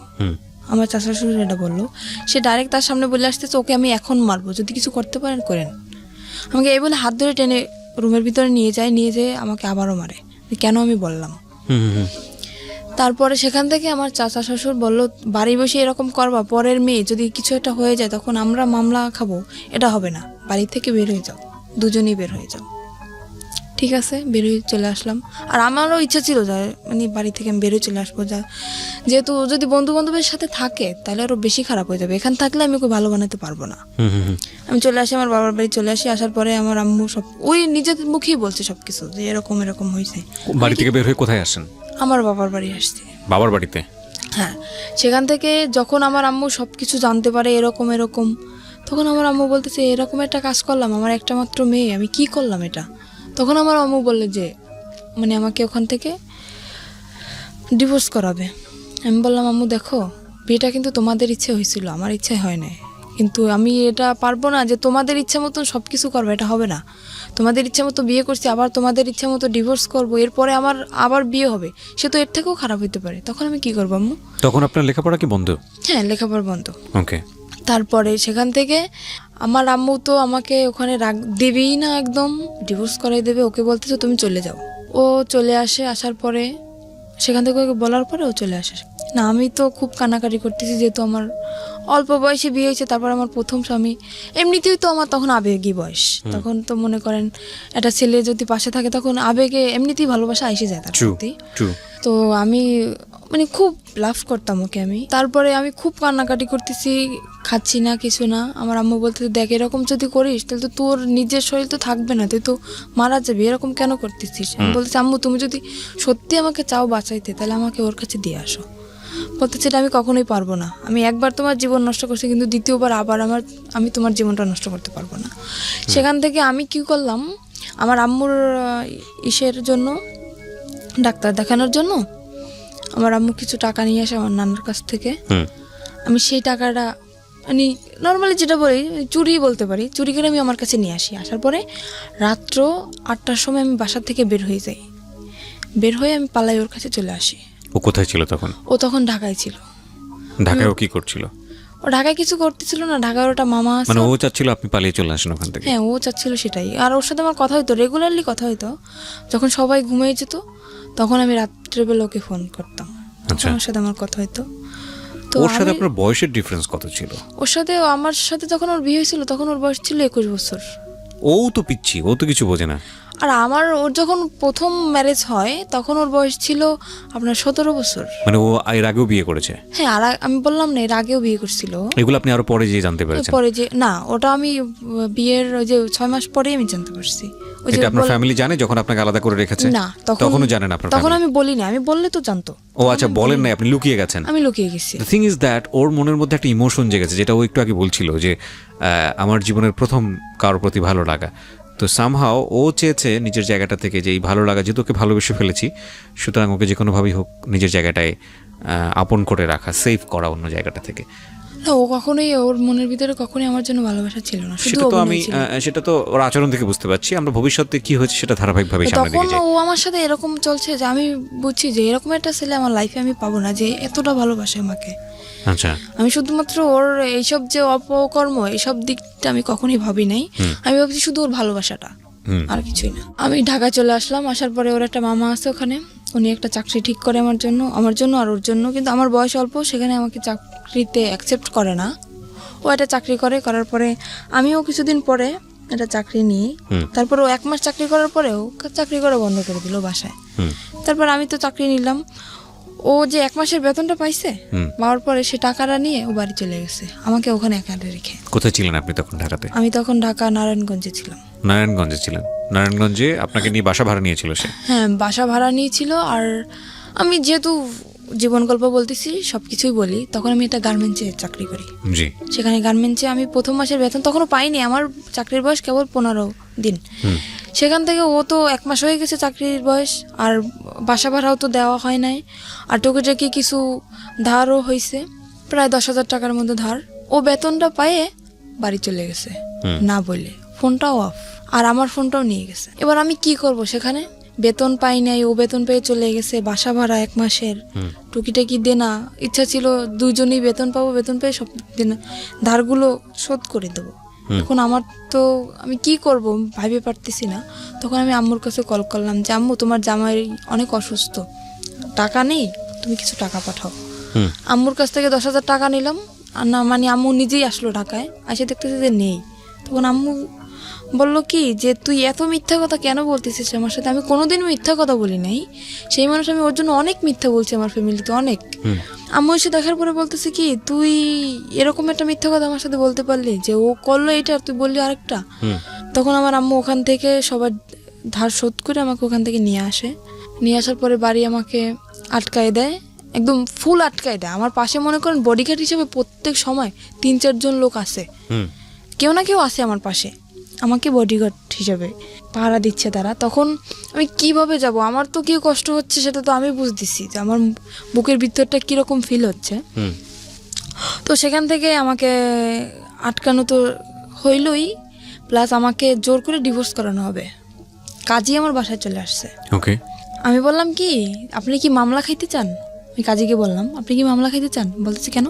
আমার চাচা শ্বশুর এটা বললো। সে ডাইরেক্ট তার সামনে বলে আসতেছে ওকে আমি এখন মারবো, যদি কিছু করতে পারেন করেন। আমাকে এই বলে হাত ধরে টেনে রুমের ভিতরে নিয়ে যেয়ে আমাকে আবারও মারে। কেন আমি বললাম। তারপরে সেখান থেকে আমার চাচা শ্বশুর বললো বাড়ি বসে এরকম করবা, পরের মেয়ে যদি কিছু একটা হয়ে যায় তখন আমরা মামলা খাবো, এটা হবে না, বাড়ি থেকে বের হয়ে যাও, দুজনেই বের হয়ে যাও। ঠিক আছে, বের হয়ে চলে আসলাম। আর আমারও ইচ্ছা ছিল যে মানে বাড়ি থেকে আমি বের হয়ে চলে আসবো, যেহেতু যদি বন্ধু বান্ধবের সাথে থাকে তাহলে আরও বেশি খারাপ হয়ে যাবে, এখান থাকলে আমি ওকে ভালো বানাতে পারবো না। আমি চলে আসি, আমার বাবার বাড়ি চলে আসি। আসার পরে আমার আম্মু সব ওই নিজের মুখেই বলছে সবকিছু যে এরকম এরকম হয়েছে। বাড়ি থেকে বের হয়ে কোথায় আসেন? আমার বাবার বাড়ি আসছে। বাবার বাড়িতে? হ্যাঁ। সেখান থেকে যখন আমার আম্মু সব কিছু জানতে পারে এরকম এরকম, তখন আমার আম্মু বলতেছে এরকম একটা কাজ করলাম, আমার একটা মাত্র মেয়ে, আমি কি করলাম এটা। তখন আমার আম্মু বললে যে মানে আমাকে ওখান থেকে ডিভোর্স করাবে। আমি বললাম আম্মু দেখো, বিয়েটা কিন্তু তোমাদের ইচ্ছে হয়েছিল, আমার ইচ্ছে হয় না, কিন্তু আমি এটা পারবো না যে তোমাদের ইচ্ছা মতন সব কিছু করবো, এটা হবে না। তোমাদের ইচ্ছা মতো বিয়ে করছি, আবার তোমাদের ইচ্ছা মতো ডিভোর্স করবো, এরপরে আমার আবার বিয়ে হবে, সে তো এর থেকেও খারাপ হতে পারে। তখন আমি কি করবো আম্মু? তখন আপনার লেখাপড়া কি বন্ধ? হ্যাঁ, লেখাপড়া বন্ধ। ওকে। তারপরে সেখান থেকে আমার আম্মু তো আমাকে ওখানে দেবেই না, একদম ডিভোর্স করাই দেবে। ওকে বলতেছে তুমি চলে যাও। ও চলে আসে, আসার পরে সেখান থেকে ওকে বলার পরে ও চলে আসে। না, আমি তো খুব কান্নাকাটি করতেছি, যেহেতু আমার অল্প বয়সে বিয়ে হয়েছে, তারপর আমার প্রথম স্বামী। এমনিতেই তো আমার তখন আবেগী বয়স, তখন তো মনে করেন একটা ছেলে যদি পাশে থাকে তখন আবেগে এমনিতেই ভালোবাসা এসে যায় তার প্রতি। তো আমি মানে খুব লাভ করতাম ওকে আমি। তারপরে আমি খুব কান্নাকাটি করতেছি, খাচ্ছি না, কিছু না। আমার আম্মু বলতে দেখ এরকম যদি করিস তাহলে তো তোর নিজের শরীর তো থাকবে না, তুই তো মারা যাবি, এরকম কেন করতেছিস। আমি বলতেছি আম্মু তুমি যদি সত্যি আমাকে চাও বাঁচাইতে তাহলে আমাকে ওর কাছে দিয়ে আসো। বলতেছে এটা আমি কখনোই পারবো না, আমি একবার তোমার জীবন নষ্ট করছি, কিন্তু দ্বিতীয়বার আবার আমি তোমার জীবনটা নষ্ট করতে পারবো না। সেখান থেকে আমি কি করলাম, আমার আম্মুর ইসের জন্য, ডাক্তার দেখানোর জন্য আমার আম্মু কিছু টাকা নিয়ে আসে আমার নানার কাছ থেকে। আমি সেই টাকাটা মানে নর্মালি যেটা বলি চুরি বলতে পারি, চুরি করে আমি আমার কাছে নিয়ে আসি। আসার পরে রাত্র 8টার সময় আমি বাসা থেকে বের হয়ে যাই, বের হয়ে আমি পালাই ওর কাছে চলে আসি। ও কোথায় ছিল তখন? ও তখন ঢাকায় ছিল। ঢাকায় ও কি করছিল? ও ঢাকায় কিছু করতেছিল না, ঢাকায় ওটা মামা আছে। মানে ও চাচ্ছিল আপনি পালিয়ে চলে আসেন ওখান থেকে? হ্যাঁ, ও চাচ্ছিল সেটাই। আর ওর সাথে আমার কথা হইতো, রেগুলারলি কথা হইতো। যখন সবাই ঘুমিয়ে যেত তখন আমি রাত্রেবেলা ওকে ফোন করতাম, আমার সাথে আমার কথা হইতো। তো ওর সাথে আপনার বয়সের ডিফারেন্স কত ছিল? ওর সাথে আমার সাথে যখন ওর বিয়ে হয়েছিল তখন ওর বয়স ছিল 21 বছর। ও তো পিচ্ছি, ও তো কিছু বোঝে না। আর ওর যখন প্রথম ম্যারেজ হয় তখন ওর বয়স ছিল আপনার 17 বছর। মানে ও এর আগেও বিয়ে করেছে? হ্যাঁ, আর আমি বললাম না এর আগেও বিয়ে করছিল। এগুলো আপনি আরো পরে যে জানতে পেরেছেন? পরে যে না, ওটা আমি বিয়ের যে 6 মাস পরেই আমি জানতে পারছি। ওই যে আপনার ফ্যামিলি জানে যখন আপনাকে আলাদা করে রেখেছে? না, তখনও জানেন আপনার? তখন আমি বলি না, আমি বললে তো জানতো। ও আচ্ছা, বলেন না, আপনি লুকিয়ে গেছেন? আমি লুকিয়ে গেছি। দ্য থিং ইজ দ্যাট ওর মনের মধ্যে একটা ইমোশন জেগেছে, যেটা ও একটু আগে বলছিল যে আমার জীবনের প্রথম কারোর প্রতি ভালো লাগা। তো সামহাও ও চেয়েছে নিজের জায়গাটা থেকে যে এই ভালো লাগা, যেহেতু ওকে ভালোবেসে ফেলেছি, সুতরাং ওকে যে কোনোভাবেই হোক নিজের জায়গাটায় আপন করে রাখা, সেভ করা অন্য জায়গাটা থেকে। না, ও কখনোই, ওর মনের ভিতরে কখনোই আমার জন্য ভালোবাসা ছিল না, শুধু সেটা তো ওর আচরণ থেকে বুঝতে পারছি। আমরা ভবিষ্যতে কি হয়েছে সেটা ধারাবাহিকভাবে সামনে দিকে যাই। তখন ও আমার সাথে এরকম চলছে যে আমি বুঝছি যে এরকম একটা ছেলে আমার লাইফে আমি পাবো না, যে এতটা ভালোবাসে আমাকে। আচ্ছা, আমি শুধুমাত্র ওর এইসব যে অপকর্ম এইসব দিকটা আমি কখনোই ভাবি নাই। আমি ভাবছি শুধু ওর ভালোবাসাটা, আর কিছুই না। আমি ঢাকায় চলে আসলাম। আসার পরে ওর একটা মামা আছে ওখানে, উনি একটা চাকরি ঠিক করে আমার জন্য আর ওর জন্য, কিন্তু আমার বয়স অল্প, সেখানে আমাকে চাকরিতে অ্যাকসেপ্ট করে না। ও একটা চাকরি করার পরে আমিও কিছুদিন পরে একটা চাকরি নিই। তারপর ও 1 মাস চাকরি করার পরে ও চাকরি করা বন্ধ করে দিল বাসায়। তারপর আমি তো চাকরি নিলাম। ও যে 1 মাসের বেতনটা পাইছে, পাওয়ার পরে সে টাকাটা নিয়ে ও বাড়ি চলে গেছে, আমাকে ওখানে একা রেখে। কোথায় ছিলেন আপনি তখন? ঢাকাতে? আমি তখন ঢাকা নারায়ণগঞ্জে ছিলাম। নারায়ণগঞ্জে ছিলেন? নারায়ণগঞ্জে আপনাকে নিয়ে বাসা ভাড়া নিয়েছিল সে? হ্যাঁ, বাসা ভাড়া নিয়েছিল। আর আমি যেহেতু জীবন গল্প বলতেছি, সবকিছুই বলি, তখন আমি একটা গার্মেন্টসে চাকরি করি। জি। সেখানে গার্মেন্টসে আমি প্রথম মাসের বেতন তখনও পাইনি, আমার চাকরির বয়স কেবল 15 দিন। সেখান থেকে ও তো 1 মাস হয়ে গেছে চাকরির বয়স, আর বাসা ভাড়াও তো দেওয়া হয় নাই, আর টুকিটাকি কিছু ধারও হয়েছে, প্রায় 10,000 টাকার মতো ধার। ও বেতনটা পায়ে বাড়ি চলে গেছে না বলে, ফোনটাও অফ, আর আমার ফোনটাও নিয়ে গেছে। এবার আমি কি করব, সেখানে বেতন পাই নাই, ও বেতন পেয়ে চলে গেছে, বাসা ভাড়া 1 মাসের, টুকিটাকি দেনা, ইচ্ছা ছিল দুজনেই বেতন পাবো, বেতন পেয়ে সব দেনা ধারগুলো শোধ করে দেবো। এখন আমার তো আমি কি করব ভাবতে পারতেছি না। তখন আমি আম্মুর কাছে কল করলাম যে আম্মু, তোমার জামাই অনেক অসুস্থ, টাকা নেই, তুমি কিছু টাকা পাঠাও। আম্মুর কাছ থেকে 10,000 টাকা নিলাম, আর না মানে আম্মু নিজেই আসলো ঢাকায়, এসে দেখতেছে যে নেই। তখন আম্মু বললো কি যে তুই এত মিথ্যা কথা কেন বলতেছিস আমার সাথে? আমি কোনোদিন মিথ্যা কথা বলি নাই, সেই মানুষ আমি ওর জন্য অনেক মিথ্যা বলছি আমার ফ্যামিলিতে অনেক। আম্মু এসে দেখার পরে বলতেছে কি, তুই এরকম একটা মিথ্যা কথা আমার সাথে বলতে পারলি, যে ও করলো এটা আর তুই বললি আরেকটা। তখন আমার আম্মু ওখান থেকে সবার ধার শোধ করে আমাকে ওখান থেকে নিয়ে আসে। নিয়ে আসার পরে বাড়ি আমাকে আটকায় দেয়, একদম ফুল আটকায় দেয়। আমার পাশে মনে করেন বডিগার্ড হিসেবে প্রত্যেক সময় 3-4 জন লোক আসে, কেউ না কেউ আসে আমার পাশে, আমাকে বডিগার্ড হিসেবে পাহারা দিচ্ছে তারা। তখন আমি কিভাবে যাব? আমার তো কি কষ্ট হচ্ছে সেটা তো আমি বুঝতেছি, যে আমার বুকের ভিতরটা কীরকম ফিল হচ্ছে। তো সেখান থেকে আমাকে আটকানো তো হইলই, প্লাস আমাকে জোর করে ডিভোর্স করানো হবে। কাজী আমার বাসায় চলে আসছে। ওকে, আমি বললাম কি, আপনি কি মামলা খাইতে চান? আমি কাজীকে বললাম, আপনি কি মামলা খাইতে চান? বলতেছে কেন?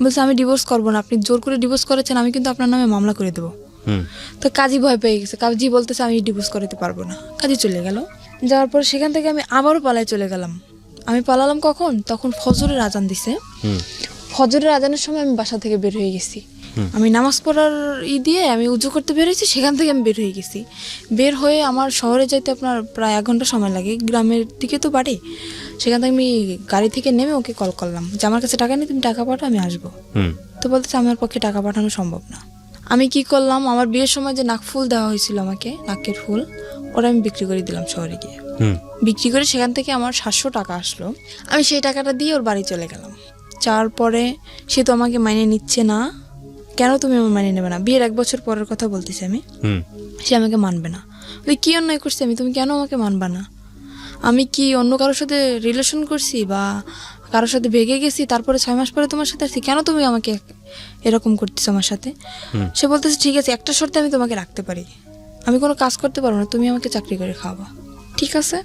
বলছে আমি ডিভোর্স করবো না, আপনি জোর করে ডিভোর্স করেছেন, আমি কিন্তু আপনার নামে মামলা করে দেবো। তো কাজী ভয় পেয়ে গেছে, কাজী বলতেছে আমি ডিভোর্স করাতে পারবো না। কাজী চলে গেল। যাওয়ার পর সেখান থেকে আমি আবারও পালায় চলে গেলাম। আমি পালালাম কখন? তখন ফজরের আজান দিছে। ফজরের আজানের সময় আমি বাসা থেকে বের হয়ে গেছি। আমি নামাজ পড়ার দিয়ে আমি উজু করতে বের হয়েছি, সেখান থেকে আমি বের হয়ে গেছি। বের হয়ে আমার শহরে যাইতে আপনার প্রায় 1 ঘন্টা সময় লাগে, গ্রামের দিকে তো বাড়ি। সেখান থেকে আমি গাড়ি থেকে নেমে ওকে কল করলাম যে আমার কাছে টাকা নেই, তুমি টাকা পাঠাও, আমি আসবো। তো বলতেছে আমার পক্ষে টাকা পাঠানো সম্ভব না। আমি কি করলাম, আমার বিয়ের সময় যে নাকফুল দেওয়া হয়েছিল আমাকে, নাকের ফুল, ওটা আমি বিক্রি করে দিলাম শহরে গিয়ে। বিক্রি করে সেখান থেকে আমার 700 টাকা আসলো। আমি সেই টাকাটা দিয়ে ওর বাড়ি চলে গেলাম। যাওয়ার পরে সে তো আমাকে মাইনে নিচ্ছে না। কেন তুমি আমার মাইনে নেবে না? বিয়ের 1 বছর পরের কথা বলতেছি আমি। সে আমাকে মানবে না। কি অন্যায় করছি আমি? তুমি কেন আমাকে মানবা না? আমি কি অন্য কারোর সাথে রিলেশন করছি বা কারোর সাথে ভেগে গেছি, তারপরে 6 মাস পরে তোমার সাথে আসছি? কেন তুমি আমাকে এরকম করতেছো আমার সাথে? সে বলতেছে ঠিক আছে, একটা শর্তে আমি তোমাকে রাখতে পারি, আমি কোনো কাজ করতে পারবো না, তুমি আমাকে চাকরি করে খাওয়াবা। ঠিক আছে।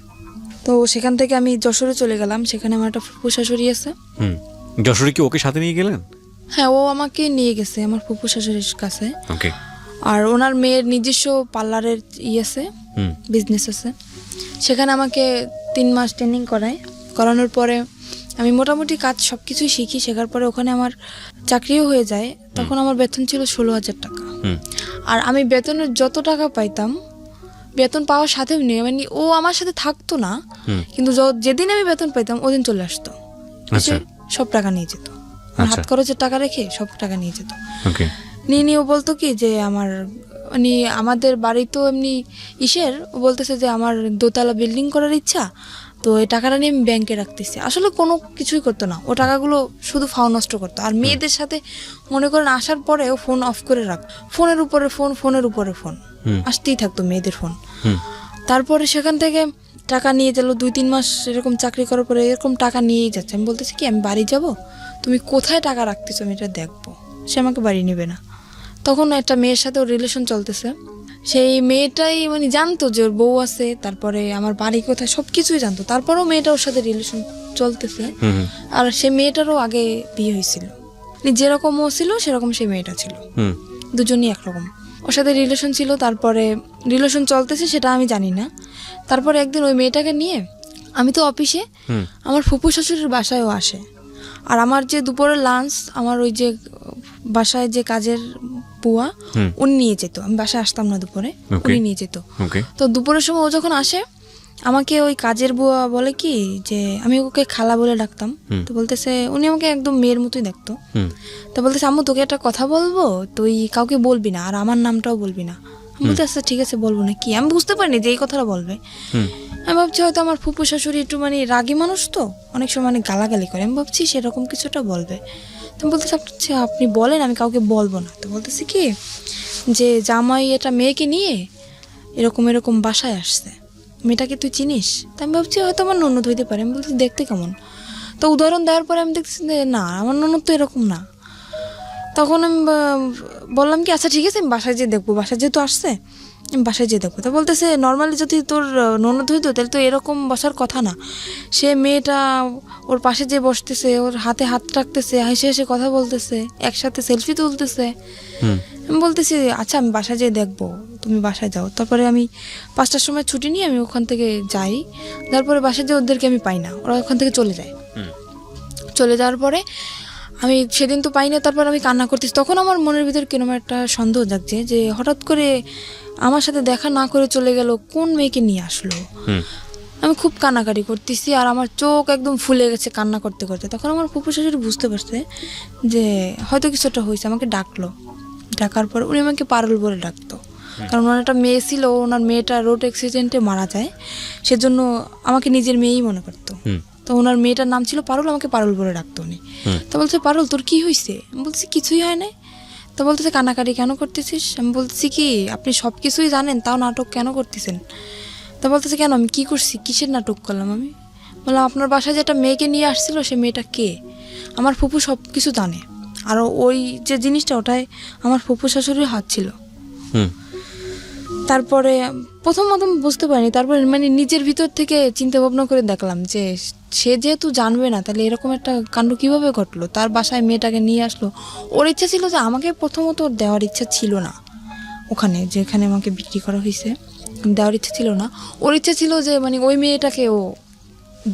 তো সেখান থেকে আমি যশোরে চলে গেলাম। সেখানে আমার একটা ফুফু শাশুড়ি আছে। যশোরে কি ওকে সাথে নিয়ে গেলেন? হ্যাঁ, ও আমাকে নিয়ে গেছে আমার ফুফু শাশুড়ির কাছে। ওকে। আর ওনার মেয়ের নিজস্ব পার্লারের আছে, বিজনেস আছে। সেখানে আমাকে 3 মাস ট্রেনিং করানোর পরে আমি মোটামুটি কাজ সব কিছুই শিখি। শেখার পরে ওখানে আমার চাকরিও হয়ে যায়। তখন আমার বেতন ছিল 16,000 টাকা। আর আমি বেতনের যত টাকা পাইতাম, বেতন পাওয়ার সাথে নিয়ে মানে ও আমার সাথে থাকতো না, কিন্তু যেদিন আমি বেতন পাইতাম ওদিন চলে আসতো, সব টাকা নিয়ে যেত। হাত খরচের টাকা রেখে সব টাকা নিয়ে যেত। নিয়ে ও বলতো কি যে আমার মানে আমাদের বাড়ি তো এমনি ও বলতেছে যে আমার 2তলা বিল্ডিং করার ইচ্ছা, তো এই টাকাটা নিয়ে আমি ব্যাংকে রাখতেছি। আসলে কোনো কিছুই করতো না, ও টাকাগুলো শুধু ফাও নষ্ট করতো। আর মেয়েদের সাথে মনে করেন আসার পরে ও ফোন অফ করে রাখ, ফোনের উপরে ফোন আসতেই থাকতো মেয়েদের ফোন। তারপরে সেখান থেকে টাকা নিয়ে গেল। 2-3 মাস এরকম চাকরি করার পরে এরকম টাকা নিয়েই যাচ্ছে। আমি বলতেছি কি আমি বাড়ি যাব, তুমি কোথায় টাকা রাখতেছো আমি এটা দেখবো। সে আমাকে বাড়ি নেবে না। তখন একটা মেয়ের সাথে ওর রিলেশন চলতেছে। সেই মেয়েটাই মানে জানতো যে ওর বউ আছে, তারপরে আমার বাড়ি কোথায় সব কিছুই জানতো। তারপরেও মেয়েটা ওর সাথে রিলেশন চলতেছে। আর সে মেয়েটারও আগে বিয়ে হয়েছিল, যেরকম ও ছিল সেরকম সেই মেয়েটা ছিল, দুজনই একরকম। ওর সাথে রিলেশন ছিল, তারপরে রিলেশন চলতেছে সেটা আমি জানি না। তারপরে একদিন ওই মেয়েটাকে নিয়ে আমি তো অফিসে, আমার ফুফু শাশুড়ির বাসায়ও আসে। আর আমার যে দুপুরের লাঞ্চ, আমার ওই যে বাসায় যে কাজের বুয়া উনি নিয়ে যেত, আমি বাসায় আসতাম না দুপুরে, উনি নিয়ে যেত। তো দুপুরের সময় ও যখন আসে আমাকে ওই কাজের বুয়া বলে কি যে আমি ওকে খালা বলে ডাকতাম। তো বলতেছে, উনি আমাকে একদম মেয়ের মতোই দেখতো। তো বলতেছে আম্মু তোকে একটা কথা বলবো, তুই কাউকে বলবি না আর আমার নামটাও বলবি না। আমি বলতে আচ্ছা ঠিক আছে বলবো না। কি আমি বুঝতে পারিনি যে এই কথাটা বলবে। আমি ভাবছি হয়তো আমার ফুপু শাশুড়ি একটু মানে রাগী মানুষ, তো অনেক সময় মানে গালাগালি করে, আমি ভাবছি সেরকম কিছুটা বলবে। তো বলতেছে আচ্ছা আপনি বলেন, আমি কাউকে বলবো না। তো বলতেছি কি যে জামাই এটা মেয়েকে নিয়ে এরকম এরকম বাসায় আসছে, মেয়েটাকে তুই চিনিস? তা আমি ভাবছি হয়তো আমার ননদ হইতে পারে। আমি বলছি দেখতে কেমন? তো উদাহরণ দেওয়ার পরে আমি দেখছি যে না, আমার ননদ তো এরকম না। তখন আমি বললাম কি আচ্ছা ঠিক আছে, আমি বাসায় যেয়ে দেখবো, বাসায় যেহেতু আসছে আমি বাসায় যেয়ে দেখবো। তো বলতেছে নর্মালি যদি তোর ননদ হইতো তাহলে তো এরকম বসার কথা না। সে মেয়েটা ওর পাশে যে বসতেছে, ওর হাতে হাত রাখতেছে, হেসে হেসে কথা বলতেছে, একসাথে সেলফি তুলতেছে। আমি বলতেছি আচ্ছা আমি বাসায় যেয়ে দেখবো, তুমি বাসায় যাও। তারপরে আমি 5টার সময় ছুটি নিয়ে আমি ওখান থেকে যাই। তারপরে বাসায় যেয়ে ওদেরকে আমি পাই না, ওরা ওখান থেকে চলে যায়। চলে যাওয়ার পরে আমি সেদিন তো পাই না। তারপর আমি কান্না করতেছি। তখন আমার মনের ভিতর কিরকম একটা সন্দেহ জাগছে যে হঠাৎ করে আমার সাথে দেখা না করে চলে গেল, কোন মেয়েকে নিয়ে আসলো। আমি খুব কান্নাকাটি করতেছি আর আমার চোখ একদম ফুলে গেছে কান্না করতে করতে। তখন আমার ফুপু শাশুড়ি বুঝতে পারছে যে হয়তো কিছুটা হয়েছে, আমাকে ডাকলো। ডাকার পর উনি আমাকে পারুল বলে ডাকতো, কারণ ওনার একটা মেয়ে ছিল, ওনার মেয়েটা রোড অ্যাক্সিডেন্টে মারা যায়, সেজন্য আমাকে নিজের মেয়েই মনে করতো। তো ওনার মেয়েটার নাম ছিল পারুল, আমাকে পারুল বলে ডাকতো উনি। তো বলছে পারুল তোর কি হয়েছে? আমি বলছি কিছুই হয় না। তো বলতেছে কান্নাকাটি কেন করতেছিস? আমি বলছি কি আপনি সব কিছুই জানেন, তাও নাটক কেন করতেছেন? তো বলতেছে কেন, আমি কি করছি, কিসের নাটক করলাম? আমি বললাম আপনার বাসায় যেটা মেয়েকে নিয়ে আসছিল সে মেয়েটা কে? আমার ফুপু সব কিছু জানে, আর ওই যে জিনিসটা ওটাই আমার ফুপু শাশুড়ির হাত ছিল। তারপরে প্রথম বুঝতে পারিনি, তারপরে মানে নিজের ভিতর থেকে চিন্তা ভাবনা করে দেখলাম যে সে যেহেতু জানবে না তাহলে এরকম একটা কাণ্ড কিভাবে ঘটলো। তার বাসায় মেয়েটাকে নিয়ে আসলো, ওর ইচ্ছা ছিল যে আমাকে প্রথমত ওর দেওয়ার ইচ্ছা ছিল না, ওখানে যেখানে আমাকে বিক্রি করা হয়েছে দেওয়ার ইচ্ছা ছিল না। ওর ইচ্ছা ছিল যে মানে ওই মেয়েটাকে ও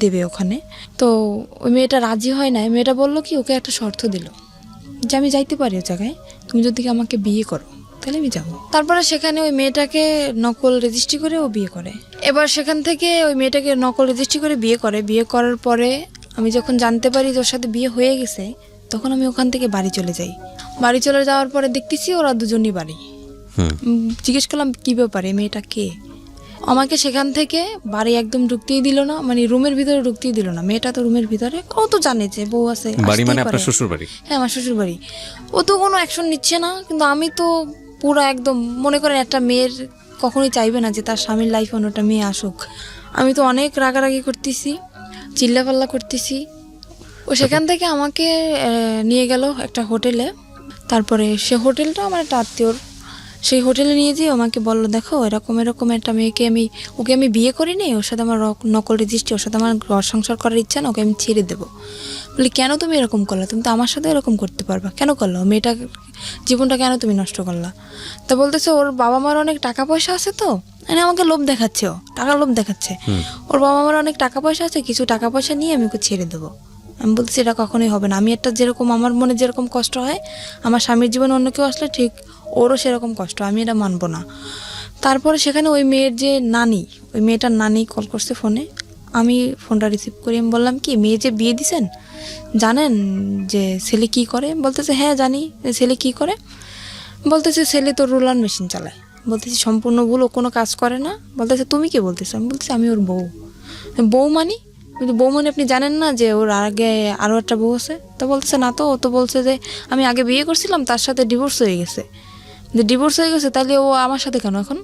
দেবে ওখানে। তো ওই মেয়েটা রাজি হয় না। মেয়েটা বললো কি ওকে একটা শর্ত দিল যে আমি যাইতে পারি ওই জায়গায়, তুমি যদি আমাকে বিয়ে করো তাহলে আমি যাবো। তারপরে সেখানে ওই মেয়েটাকে নকল রেজিস্ট্রি করে ও বিয়ে করে। এবার সেখান থেকে ওই মেয়েটাকে নকল রেজিস্ট্রি করে বিয়ে করে। বিয়ে করার পরে আমি যখন জানতে পারি যে ওর সাথে বিয়ে হয়ে গেছে, তখন আমি ওখান থেকে বাড়ি চলে যাই। বাড়ি চলে যাওয়ার পরে দেখতেছি ওরা দুজনই বাড়ি। জিজ্ঞেস করলাম কি ব্যাপারে, মেয়েটা কে? আমাকে সেখান থেকে বাড়ি একদম ঢুকতেই দিল না, মানে রুমের ভিতরে ঢুকতেই দিল না। মেয়েটা তো রুমের ভিতরে, ও তো জানে যে বউ আছে। বাড়ি মানে আপনার শ্বশুর বাড়ি? হ্যাঁ আমার শ্বশুর বাড়ি। ও তো কোনো অ্যাকশন নিচ্ছে না, কিন্তু আমি তো পুরো একদম মনে করেন একটা মেয়ের কখনোই চাইবে না যে তার স্বামীর লাইফে অন্যটা মেয়ে আসুক। আমি তো অনেক রাগারাগি করতেছি, চিল্লাপাল্লা করতেছি। ও সেখান থেকে আমাকে নিয়ে গেল একটা হোটেলে। তারপরে সে হোটেলটা আমার একটা আত্মীয়র, সেই হোটেলে নিয়ে যেয়ে আমাকে বললো দেখো এরকম এরকম একটা মেয়েকে ওকে আমি বিয়ে করিনি, ওর সাথে আমার নকল রেজিস্ট্রি, ওর সাথে আমার ঘর সংসার করার ইচ্ছা না, ওকে আমি ছেড়ে দেবো। বলি কেন তুমি এরকম করলা? তুমি তো আমার সাথে এরকম করতে পারবা, কেন করলো? মেয়েটা জীবনটা কেন তুমি নষ্ট করলা? তা বলতেছে ওর বাবা মার অনেক টাকা পয়সা আছে, তো মানে আমাকে লোভ দেখাচ্ছে, ও টাকার লোভ দেখাচ্ছে। ওর বাবা মার অনেক টাকা পয়সা আছে, কিছু টাকা পয়সা নিয়ে আমি ওকে ছেড়ে দেবো। আমি বলতেছি এটা কখনোই হবে না। আমি একটা যেরকম আমার মনে যেরকম কষ্ট হয় আমার স্বামীর জীবনে অন্য কেউ আসলে ঠিক ওরও সেরকম কষ্ট, আমি এটা মানবো না। তারপরে সেখানে ওই মেয়ের যে নানি, ওই মেয়েটার নানি কল করছে ফোনে। আমি ফোনটা রিসিভ করি। আমি বললাম কি মেয়ে যে বিয়ে দিছেন জানেন যে ছেলে কি করে? বলতেছে হ্যাঁ জানি। ছেলে কি করে? বলতেছে ছেলে তো রোলার মেশিন চালায়। বলতেছি সম্পূর্ণ ভুল, ও কোনো কাজ করে না। বলতেছে তুমি কি বলতেছো? আমি বলতেছি আমি ওর বউ। বউ মানি? কিন্তু বউ মানে আপনি জানেন না যে ওর আগে আরও একটা বউ আছে? তো বলতেছে না তো, ও তো বলছে যে আমি আগে বিয়ে করছিলাম, তার সাথে ডিভোর্স হয়ে গেছে। যে ডিভোর্স হয়ে গেছে তাহলে ও আমার সাথে কেন এখন?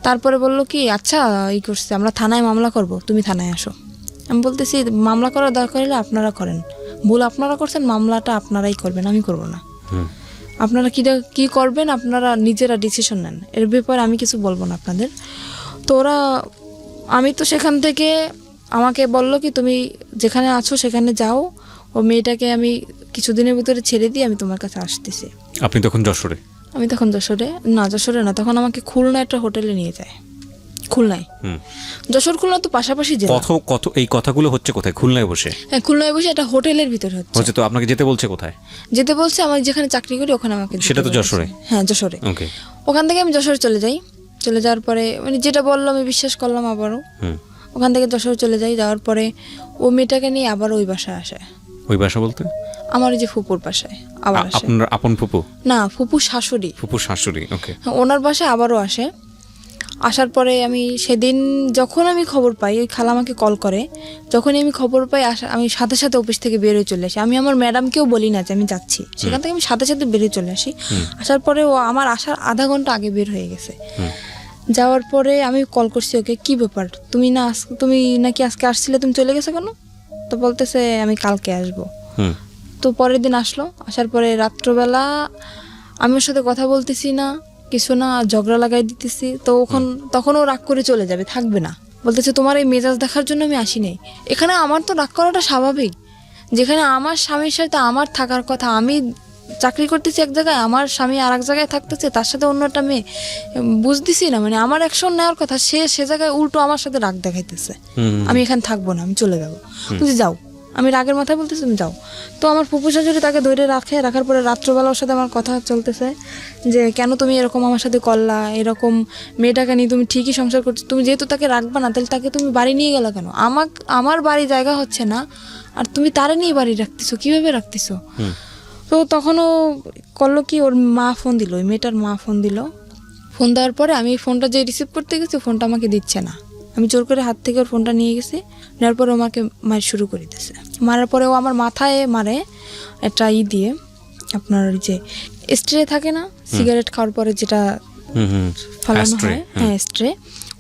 তারপরে বললো কি আচ্ছা এই করছে, আমরা থানায় মামলা করব, তুমি থানায় আসো। আমি বলতেছি মামলা করার দরকার হলে আপনারা করেন, ভুল আপনারা করছেন, মামলাটা আপনারাই করবেন, আমি করব না। আপনারা কি করবেন আপনারা নিজেরা ডিসিশন নেন, এর ব্যাপারে আমি কিছু বলবো না আপনাদের। তো আমি তো সেখান থেকে আমাকে বললো কি তুমি যেখানে আছো সেখানে যাও, ও মেয়েটাকে আমি কিছুদিনের ভিতরে ছেড়ে দিয়ে আমি তোমার কাছে আসতেছি। আপনি তখন যশোরে? আমি তখন যশোরে না, তখন আমাকে খুলনা একটা হোটেলে নিয়ে যায়। খুলনায়, যশোর খুলনা তো পাশাপাশি জেলা। কত এই কথাগুলো হচ্ছে কোথায়? খুলনায় বসে? হ্যাঁ খুলনায় বসে একটা হোটেলের ভিতরে হচ্ছে। তো আপনাকে যেতে বলছে কোথায়? যেতে বলছে আমি যেখানে চাকরি করি ওখানে আমাকে। সেটা তো যশোরে? হ্যাঁ যশোরে। ওকে। ওখান থেকে আমি যশোরে চলে যাই। চলে যাওয়ার পরে মানে যেটা বললাম আমি বিশ্বাস করলাম আবারও। ওখান থেকে যশোরে চলে যাই। যাওয়ার পরে ও মেয়েটাকে নিয়ে আবার ওই বাসায় আসে। ওই বাসা বলতে? আমার ওই যে ফুপুর বাসায় আবার আসে। আপনার আপন ফুপু? না, ফুপুর শাশুড়ি। ফুপুর শাশুড়ি, ওকে। ওনার বাসায় আবারও আসে। আসার পরে আমি সেদিন যখন আমি খবর পাই, ওই খালা আমাকে কল করে, যখনই আমি খবর পাই আমি সাথে সাথে অফিস থেকে বেরোয় চলে আসি। আমি আমার ম্যাডামকেও বলি না যে আমি যাচ্ছি, সেখান থেকে আমি সাথে সাথে বেরিয়ে চলে আসি। আসার পরে ও আমার আসার আধা ঘন্টা আগে বের হয়ে গেছে। যাওয়ার পরে আমি কল করছি ওকে, কি ব্যাপার তুমি নাকি আজকে আসছিলে, তুমি চলে গেছো কেন? তো বলতেছে আমি কালকে আসবো। হুম তো পরের দিন আসলো, আসার পরে রাত্রবেলা আমি ওর সাথে কথা বলতেছি না, কিছু না, ঝগড়া লাগাই দিতেছি। তো তখন ও রাগ করে চলে যাবে, থাকবে না। বলতেছে তোমার এই মেজাজ দেখার জন্য আমি আসি নাই। এখানে আমার তো রাগ করাটা স্বাভাবিক, যেখানে আমার স্বামীর সাথে আমার থাকার কথা, আমি চাকরি করতেছি এক জায়গায়, আমার স্বামী আর এক জায়গায় থাকতেছে, তার সাথে অন্য একটা মেয়ে, বুঝতেছি না, মানে আমার অ্যাকশন নেওয়ার কথা, সে জায়গায় উল্টো আমার সাথে রাগ দেখাইতেছে। আমি এখানে থাকবো না, আমি চলে যাবো। তুমি যাও, আমি রাগের মাথায় বলতেছি তুমি যাও। তো আমার ফুপু শাশুড়ি তাকে ধরে রাখার পরে রাত্রবেলা ওর সাথে আমার কথা চলতেছে যে কেন তুমি এরকম আমার সাথে করলা, এরকম মেয়েটাকে নিয়ে তুমি ঠিকই সংসার করছো, তুমি যেহেতু তাকে রাখবা না, তাহলে তাকে তুমি বাড়ি নিয়ে গেলা কেন? আমার বাড়ি জায়গা হচ্ছে না, আর তুমি তারে নিয়ে বাড়ি রাখতেছো, কিভাবে রাখতেছো? তো তখনও করলো কি, ওর মা ফোন দিল, ওই মেয়েটার মা ফোন দিল। ফোন দেওয়ার পরে আমি ফোনটা যে রিসিভ করতে গেছি, ফোনটা আমাকে দিচ্ছে না। আমি জোর করে হাত থেকে ওর ফোনটা নিয়ে গেছি, নেওয়ার পরে আমাকে মার শুরু করে দিতেছে। মারার পরে ও আমার মাথায় মারে একটা দিয়ে, আপনার ওই যে স্ট্রে থাকে না, সিগারেট খাওয়ার পরে যেটা ফালানো হয়, হ্যাঁ স্ট্রে,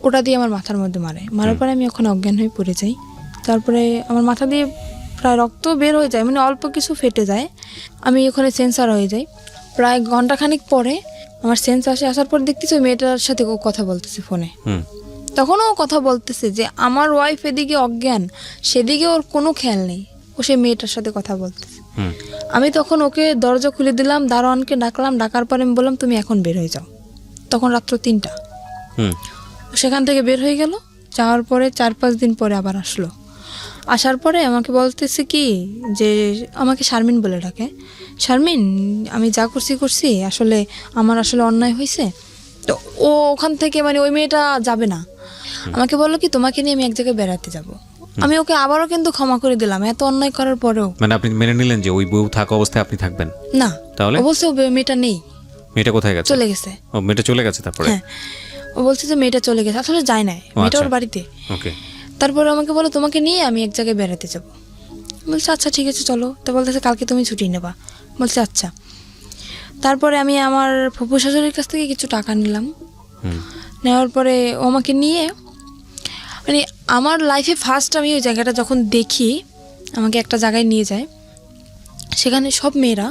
ওটা দিয়ে আমার মাথার মধ্যে মারার পরে আমি ওখানে অজ্ঞান হয়ে পড়ে যাই। তারপরে আমার মাথা দিয়ে প্রায় রক্ত বের হয়ে যায়, মানে অল্প কিছু ফেটে যায়, আমি ওখানে সেন্সার হয়ে যাই। প্রায় ঘন্টাখানিক পরে আমার সেন্স আসার পর দেখতেছি ওই মেয়েটার সাথে ও কথা বলতেছে ফোনে। তখনও ও কথা বলতেছে যে আমার ওয়াইফ এদিকে অজ্ঞান, সেদিকে ওর কোনো খেয়াল নেই, ও সেই মেয়েটার সাথে কথা বলতেছে। আমি তখন ওকে দরজা খুলে দিলাম, দারোয়ানকে ডাকলাম, ডাকার পরে আমি বললাম তুমি এখন বের হয়ে যাও। তখন রাত্র 3টা। সেখান থেকে বের হয়ে গেল, যাওয়ার পরে 4-5 দিন পরে আবার আসলো। আসার পরে আমাকে বলতেছে কি যে, আমাকে শারমিন বলে ডাকে, শারমিন আমি যা করছি আসলে আমার আসলে অন্যায় হয়েছে। তো ও ওখান থেকে, মানে ওই মেয়েটা যাবে না, আমাকে বললো কি তোমাকে নিয়ে আমি এক জায়গায় বেড়াতে যাব। আমি ওকে আবারও কিন্তু ক্ষমা করে দিলাম, এত অন্যায় করার পরেও। মানে আপনি মেনে নিলেন যে ওই বউ থাকা অবস্থায় আপনি থাকবেন না, তাহলে ও বলছে মেয়েটা নেই, মেয়েটা কোথায় গেছে? চলে গেছে। ও মেয়েটা চলে গেছে তারপরে? হ্যাঁ, ও বলছে যে মেয়েটা চলে গেছে, আসলে যায় নাই, মেয়েটা ওর বাড়িতে। ওকে। তারপরে আমাকে বলো তোমাকে নিয়ে আমি এক জায়গায় বেড়াতে যাব। বলছে আচ্ছা ঠিক আছে চলো। তো বলতেছে কালকে তুমি ছুটি নেবা। বলছে আচ্ছা। তারপরে আমি আমার ফুফু শাশুড়ির কাছ থেকে কিছু টাকা নিলাম। নেওয়ার পরে ও আমাকে নিয়ে, মানে আমার লাইফে ফার্স্ট আমি ওই জায়গাটা যখন দেখি, আমাকে একটা জায়গায় নিয়ে যায়, সেখানে সব মেয়েরা,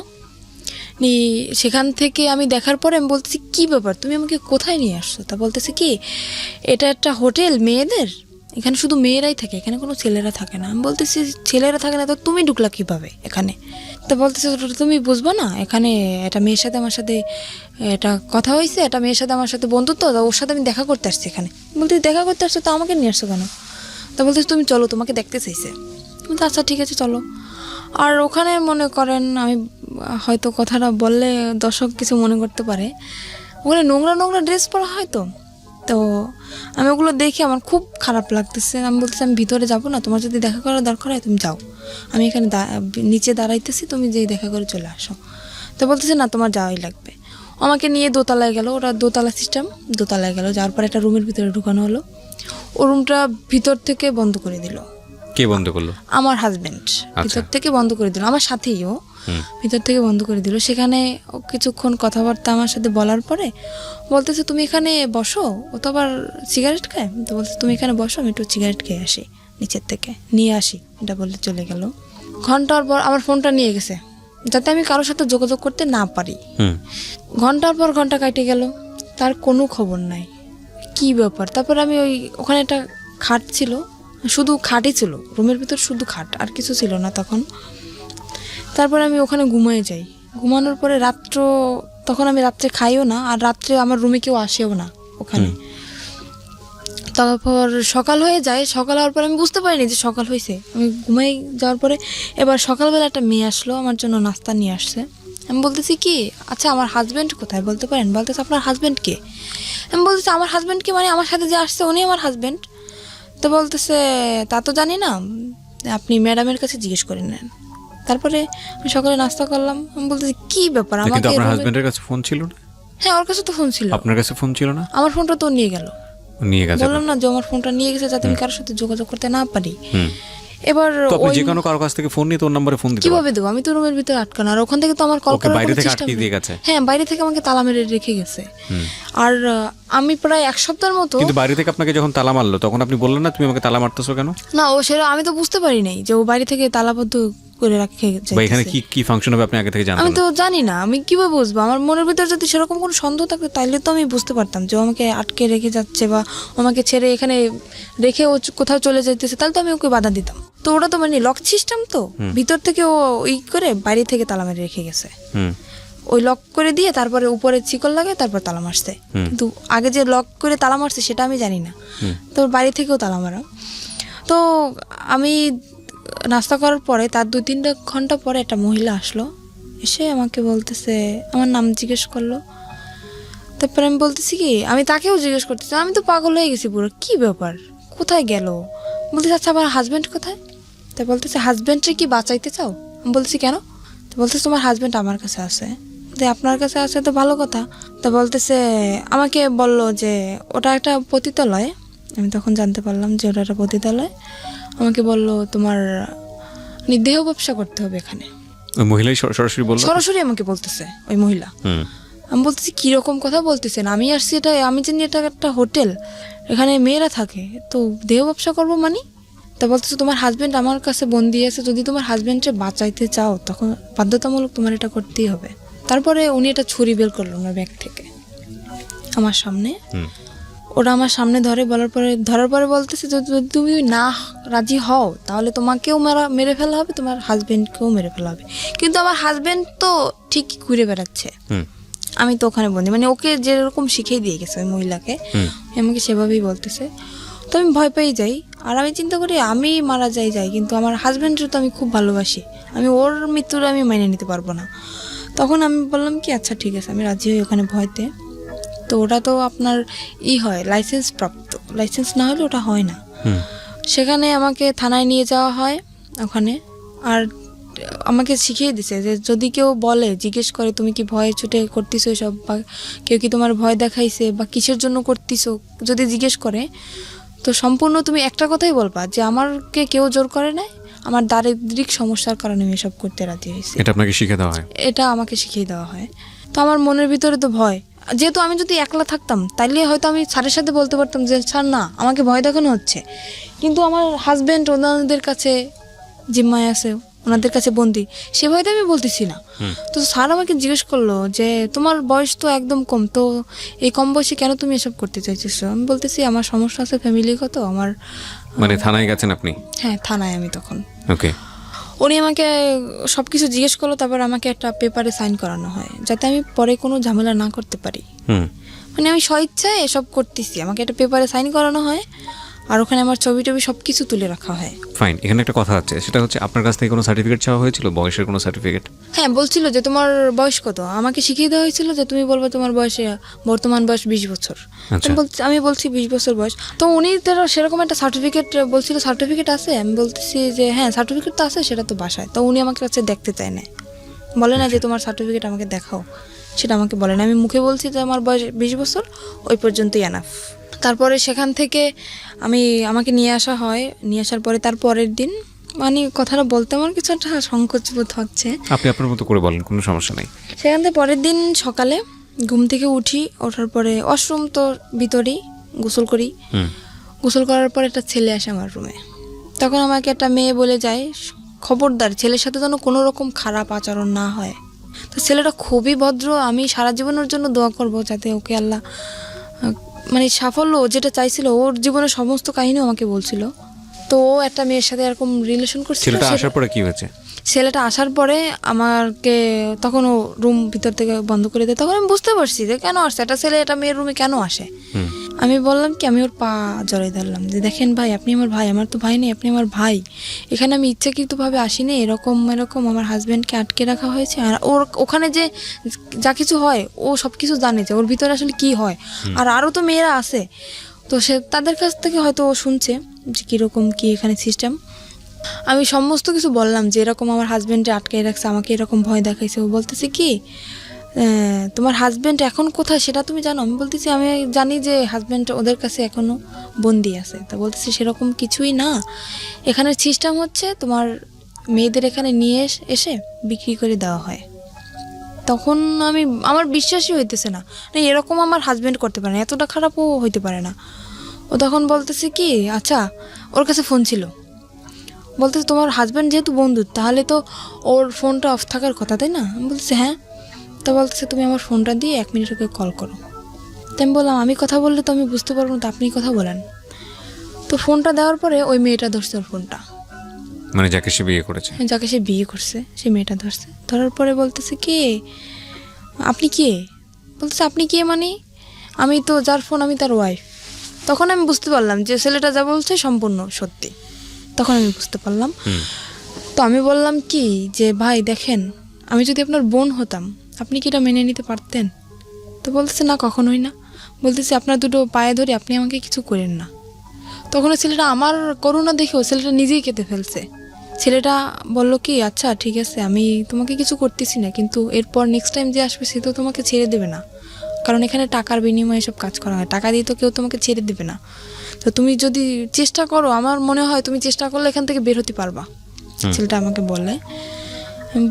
সেখান থেকে আমি দেখার পরে আমি বলতেছি কী ব্যাপার, তুমি আমাকে কোথায় নিয়ে আসছো? তা বলতেছে কি এটা একটা হোটেল মেয়েদের, এখানে শুধু মেয়েরাই থাকে, এখানে কোনো ছেলেরা থাকে না। আমি বলতেছি ছেলেরা থাকে না তো তুমি ঢুকলা কীভাবে এখানে? তো বলতেছে তুমি বুঝবো না, এখানে একটা মেয়ের সাথে আমার সাথে এটা কথা হয়েছে, একটা মেয়ের সাথে আমার সাথে বন্ধুত্ব, ওর সাথে আমি দেখা করতে আসছি এখানে। বলতে দেখা করতে আসছো তো আমাকে নিয়ে আসছো কেন? তা বলতেছে তুমি চলো, তোমাকে দেখতে চাইছে। বলতে আচ্ছা ঠিক আছে চলো। আর ওখানে মনে করেন, আমি হয়তো কথাটা বললে দর্শক কিছু মনে করতে পারে, ওখানে নোংরা নোংরা ড্রেস পরা হয়, তো আমি ওগুলো দেখে আমার খুব খারাপ লাগতেছে। আমি বলতেছি আমি ভিতরে যাবো না, তোমার যদি দেখা করার দরকার হয় তুমি যাও, আমি এখানে নিচে দাঁড়াইতেছি, তুমি যেই দেখা করে চলে আসো। তো বলতেছে না তোমার যাওয়াই লাগবে। আমাকে নিয়ে দোতলায় গেল, ওরা দোতলা সিস্টেম, দোতলায় গেল, যাওয়ার পর একটা রুমের ভিতরে ঢুকানো হলো। ও রুমটা ভিতর থেকে বন্ধ করে দিল। কে বন্ধ করলো? আমার হাজবেন্ড ভিতর থেকে বন্ধ করে দিল, আমার সাথেই ও ভিতর থেকে বন্ধ করে দিল। সেখানে ও কিছুক্ষণ কথাবার্তা আমার সাথে বলার পরে বলতেছে তুমি এখানে বসো, ও তো আবার সিগারেট খায়, তো বলছে তুমি এখানে বসো, আমি একটু সিগারেট খেয়ে আসি, নিচের থেকে নিয়ে আসি, এটা বলে চলে গেল। ঘন্টার পর আমার ফোনটা নিয়ে গেছে, যাতে আমি কারোর সাথে যোগাযোগ করতে না পারি। ঘন্টার পর ঘন্টা কাটে গেল, তার কোনো খবর নাই, কি ব্যাপার। তারপর আমি ওখানে একটা খাট ছিল, শুধু খাটই ছিল রুমের ভিতর, শুধু খাট, আর কিছু ছিল না তখন। তারপরে আমি ওখানে ঘুমিয়ে যাই। ঘুমানোর পরে তখন আমি রাত্রে খাইও না, আর রাত্রে আমার রুমে কেউ আসেও না ওখানে। তারপর সকাল হয়ে যায়, সকাল হওয়ার পরে আমি বুঝতে পারিনি যে সকাল হয়েছে। আমি ঘুমাই যাওয়ার পরে এবার সকালবেলা একটা মেয়ে আসলো, আমার জন্য নাস্তা নিয়ে আসছে। আমি বলতেছি কি আচ্ছা আমার হাজব্যান্ড কোথায় বলতে পারেন? বলতেছে আপনার হাজব্যান্ড কে? আমি বলতেছি আমার হাজব্যান্ড কে, মানে আমার সাথে যে আসছে উনি আমার হাজব্যান্ড। তো বলতেছে তা তো জানি না, আপনি ম্যাডামের কাছে জিজ্ঞেস করে নেন। তারপরে আমি সকালে নাস্তা করলাম। আমি বলতেছি কি ব্যাপার, আমাকে আপনার হাজবেন্ডের কাছে ফোন ছিল না? হ্যাঁ ওর কাছে তো ফোন ছিল। আপনার কাছে ফোন ছিল না? আমার ফোনটা তো নিয়ে গেল। নিয়ে গেছে? বললাম না যে আমার ফোনটা নিয়ে গেছে, যাতে আমি কারোর সাথে যোগাযোগ করতে না পারি। এবার তো আপনি ওই যে কোনো কারো কাছ থেকে ফোন নিয়ে তোর নম্বরে ফোন দিতে পারেন। কিভাবে দেবো, আমি তো রুমের ভিতরে আটকানো, আর ওখান থেকে তো আমার কল ওকে করার বাইরে কোনো থেকে চেষ্টা আটকে দিয়ে গেছে। হ্যাঁ, বাইরে থেকে আমাকে তালা মেরে রেখে গেছে। আর আমি প্রায় এক সপ্তাহের মতো, কিন্তু বাইরে থেকে আপনাকে যখন তালা মারলো তখন আপনি বললেন না তুমি আমাকে তালা মারতেছো কেন, না ও সেটা আমি তো বুঝতে পারি নাই যে ও বাইরে থেকে তালাবদ্ধ করে রেখে বা এখানে যাইতেছে। কি কি ফাংশন হবে আপনি আগে থেকে আমি জানতেন তো না? জানি না, আমি কিভাবে বুঝবো? আমার মনের ভিতরে যদি সেরকম কোনো সন্দেহ থাকতো তাইলে তো আমি বুঝতে পারতাম যে ও আমাকে আটকে রেখে যাচ্ছে বা ও আমাকে ছেড়ে এখানে রেখে ও কোথাও চলে যাইতেছে, তাহলে তো আমি ওকে বাধা দিতাম। তো ওটা তো মানে লক সিস্টেম, তো ভিতর থেকে ও ই করে বাইরে থেকে তালা মেরে রেখে গেছে। হুম ওই লক করে দিয়ে তারপরে উপরে চিকল লাগে, তারপর তালা মারছে। কিন্তু আগে যে লক করে তালা মারছে সেটা আমি জানি না, তো বাড়ি থেকেও তালা মারা। তো আমি নাস্তা করার পরে তার 2-3 ঘন্টা পরে একটা মহিলা আসলো, এসে আমাকে বলতেছে, আমার নাম জিজ্ঞেস করলো। তারপরে আমি বলতেছি কি, আমি তাকেও জিজ্ঞেস করতেছি, আমি তো পাগল হয়ে গেছি পুরো, কি ব্যাপার, কোথায় গেল? বলতেছে আচ্ছা আমার হাজব্যান্ড কোথায়? তা বলতেছে হাজব্যান্ডকে কি বাঁচাইতে চাও? আমি বলতেছি কেন? তো বলতেছে তোমার হাজব্যান্ড আমার কাছে আছে। যে আপনার কাছে আছে তো ভালো কথা। তা বলতেছে, আমাকে বলল যে ওটা একটা পতিতালয়। আমি তখন জানতে পারলাম যে ওটা একটা পতিতালয়। আমাকে বলল তোমার দেহ ব্যবসা করতে হবে এখানে। ওই মহিলাই সরাসরি বললো? সরাসরি আমাকে বলতেছে ওই মহিলা। হুম আমি বলতেছি কীরকম কথা বলতেছেন, আমি আসছি এটা, আমি জানি এটা একটা হোটেল, এখানে মেয়েরা থাকে, তো দেহ ব্যবসা করবো মানে? তা বলতেছে তোমার হাজব্যান্ড আমার কাছে বন্দি আছে, যদি তোমার হাজব্যান্ডকে বাঁচাইতে চাও তখন বাধ্যতামূলক তোমার এটা করতেই হবে। তারপরে উনি এটা ছুরি বের করলো ওনার ব্যাগ থেকে আমার সামনে। ওরা আমার সামনে ধরার পরে বলতেছে যদি তুমি না রাজি হও তাহলে তোমাকেও মেরে ফেলা হবে, তোমার হাজব্যান্ডকেও মেরে ফেলা হবে। কিন্তু আমার হাজব্যান্ড তো ঠিকই ঘুরে বেড়াচ্ছে, আমি তো ওখানে বন্দি, মানে ওকে যেরকম শিখিয়ে দিয়ে গেছে ওই মহিলাকে, আমাকে সেভাবেই বলতেছে। তো আমি ভয় পেয়ে যাই, আর আমি চিন্তা করি আমি মারা যাই, কিন্তু আমার হাজব্যান্ডের তো আমি খুব ভালোবাসি, আমি ওর মৃত্যুর আমি মেনে নিতে পারবো না। তখন আমি বললাম কি আচ্ছা ঠিক আছে, আমি রাজি হই ওখানে ভয়তে। তো ওটা তো আপনার হয় লাইসেন্স প্রাপ্ত, লাইসেন্স না হলে ওটা হয় না। সেখানে আমাকে থানায় নিয়ে যাওয়া হয় ওখানে, আর আমাকে শিখিয়ে দিছে যে যদি কেউ বলে, জিজ্ঞেস করে তুমি কি ভয়ে ছুটে করতেছো এসব, বা কেউ কি তোমার ভয় দেখাইছে বা কিসের জন্য করতেছো, যদি জিজ্ঞেস করে তো সম্পূর্ণ তুমি একটা কথাই বলবা যে আমাকে কেউ জোর করে নাই, আমার দারিদ্রিক সমস্যার কারণে আমি এসব করতে রাজি হয়েছি। এটা আপনাকে শিখে দেওয়া হয়? এটা আমাকে শিখিয়ে দেওয়া হয়। তো আমার মনের ভিতরে তো ভয়, যেহেতু আমি যদি একলা থাকতাম তাইলে হয়তো আমি স্যারের সাথে বলতে পারতাম যে স্যার না আমাকে ভয় দেখানো হচ্ছে, কিন্তু আমার হাজব্যান্ড ওনাদের কাছে জিম্মায় আছে, ওনাদের কাছে বন্দি, সে ভয়তে আমি বলতেছি না। তো স্যার আমাকে জিজ্ঞেস করলো যে তোমার বয়স তো একদম কম, তো এই কম বয়সে কেন তুমি এসব করতে চাইছো? আমি বলতেছি আমার সমস্যা আছে ফ্যামিলিগত, আমার মানে থানায় গেছেন আপনি? হ্যাঁ থানায় আমি তখন। ওকে। উনি আমাকে সব কিছু জিজ্ঞেস করলো, তারপর আমাকে একটা পেপারে সাইন করানো হয় যাতে আমি পরে কোনো ঝামেলা না করতে পারি। মানে আমি স্বইচ্ছায় এসব করতেছি, আমাকে একটা পেপারে সাইন করানো হয়, আর ওখানে আমার ছবি টবি সব কিছু তুলে রাখা হয়। ফাইন, এখানে একটা কথা আছে, সেটা হচ্ছে আপনার কাছ থেকে কোনো সার্টিফিকেট চাওয়া হয়েছিল, বয়সের কোনো সার্টিফিকেট? হ্যাঁ বলছিল যে তোমার বয়স কত, আমাকে শিখিয়ে দেওয়া হয়েছিল যে তুমি বলবে তোমার বয়সে বর্তমান বয়স 20 বছর। আচ্ছা। আমি বলছি 20 বছর বয়স। তো উনি তারা সেরকম একটা সার্টিফিকেট বলছিল, সার্টিফিকেট আছে? আমি বলতেছি যে হ্যাঁ সার্টিফিকেট তো আছে, সেটা তো বাসায়। তো উনি আমাকে কাছে দেখতে চায় না, বলে না যে তোমার সার্টিফিকেট আমাকে দেখাও, সেটা আমাকে বলে না। আমি মুখে বলছি যে আমার বয়স 20 বছর, ওই পর্যন্তই এনাফ। তারপরে সেখান থেকে আমাকে নিয়ে আসা হয়, নিয়ে আসার পরে তার পরের দিন, মানে কথাটা বলতে আমার কিছু একটা সংকোচ বোধ হচ্ছে, আপনি আপনার মতো করে বলেন, কোনো সমস্যা নেই। সেখান থেকে পরের দিন সকালে ঘুম থেকে ওঠার পরে ওয়াশরুম তো ভিতরেই, গোসল করি। গোসল করার পর একটা ছেলে আসে আমার রুমে। তখন আমাকে একটা মেয়ে বলে যায় খবরদার ছেলের সাথে যেন কোনো রকম খারাপ আচরণ না হয়। তো ছেলেটা খুবই ভদ্র, আমি সারা জীবনের জন্য দোয়া করব যাতে ওকে আল্লাহ মানে সাফল্য যেটা চাইছিল, ওর জীবনের সমস্ত কাহিনী আমাকে বলছিল। তো ও একটা মেয়ের সাথে এরকম রিলেশন করছিল। ছেলেটা আসার পরে কি হয়েছে? ছেলেটা আসার পরে আমাকে তখন ও রুম ভিতর থেকে বন্ধ করে দেয়। তখন আমি বুঝতে পারছি যে কেন আসছে একটা ছেলে, এটা মেয়ের রুমে কেন আসে। আমি বললাম কি, আমি ওর পা জড়াই ধরলাম যে দেখেন ভাই, আপনি আমার ভাই, আমার তো ভাই নেই, আপনি আমার ভাই, এখানে আমি ইচ্ছাকৃতভাবে আসিনি, এরকম আমার হাজব্যান্ডকে আটকে রাখা হয়েছে। আর ওর ওখানে যে যা কিছু হয় ও সব কিছু জানে যে ওর ভিতরে আসলে কি হয়, আর আরও তো মেয়েরা আছে, তো সে তাদের কাছ থেকে হয়তো ও শুনছে যে কীরকম কী এখানে সিস্টেম। আমি সমস্ত কিছু বললাম যে এরকম আমার হাজব্যান্ডে আটকে রাখছে, আমাকে এরকম ভয় দেখাইছে। ও বলতেছে কি তোমার হাজব্যান্ড এখন কোথায় সেটা তুমি জানো? আমি বলতেছি আমি জানি যে হাজব্যান্ড ওদের কাছে এখনও বন্দি আছে। তা বলতেছি সেরকম কিছুই না, এখানের সিস্টেম হচ্ছে তোমার মেয়েদের এখানে নিয়ে এসে বিক্রি করে দেওয়া হয়। তখন আমার বিশ্বাসই হইতেছে না, না এরকম আমার হাজব্যান্ড করতে পারে না, এতটা খারাপও হইতে পারে না। ও তখন বলতেছে কি, আচ্ছা ওর কাছে ফোন ছিল, বলতেছে তোমার হাজব্যান্ড যেহেতু বন্ধু তাহলে তো ওর ফোনটা অফ থাকার কথা, তাই না? আমি বলতেছি হ্যাঁ। তো বলতেছে তুমি আমার ফোনটা দিয়ে 1 মিনিট ওকে কল করো। তো আমি বললাম আমি কথা বললে তো আমি বুঝতে পারবো না, তো আপনি কথা বলেন। তো ফোনটা দেওয়ার পরে ওই মেয়েটা ধরছে ওর ফোনটা, মানে যাকে সে বিয়ে করেছে। যাকে সে বিয়ে করছে সেই মেয়েটা ধরছে। ধরার পরে বলতেছে কে, আপনি কে? বলতেছে আপনি কে মানে? আমি তো যার ফোন আমি তার ওয়াইফ। তখন আমি বুঝতে পারলাম যে ছেলেটা যা বলছে সম্পূর্ণ সত্যি। তখন আমি বুঝতে পারলাম। তো আমি বললাম কি যে ভাই দেখেন, আমি যদি আপনার বোন হতাম আপনি কি এটা মেনে নিতে পারতেন? তো বলতেছে না কখনোই না। বলতেছে আপনার দুটো পায়ে ধরে আপনি আমাকে কিছু করেন না। তখন ছেলেটা আমার করুণা দেখেও ছেলেটা নিজেই কেঁদে ফেলছে। ছেলেটা বলল কি আচ্ছা ঠিক আছে আমি তোমাকে কিছু করতেছি না, কিন্তু এরপর নেক্সট টাইম যে আসবে সে তো তোমাকে ছেড়ে দেবে না, কারণ এখানে টাকার বিনিময়ে সব কাজ করা হয়, টাকা দিয়ে তো কেউ তোমাকে ছেড়ে দেবে না। তো তুমি যদি চেষ্টা করো, আমার মনে হয় তুমি চেষ্টা করলে এখান থেকে বের হতে পারবা। ছেলেটা আমাকে বলে,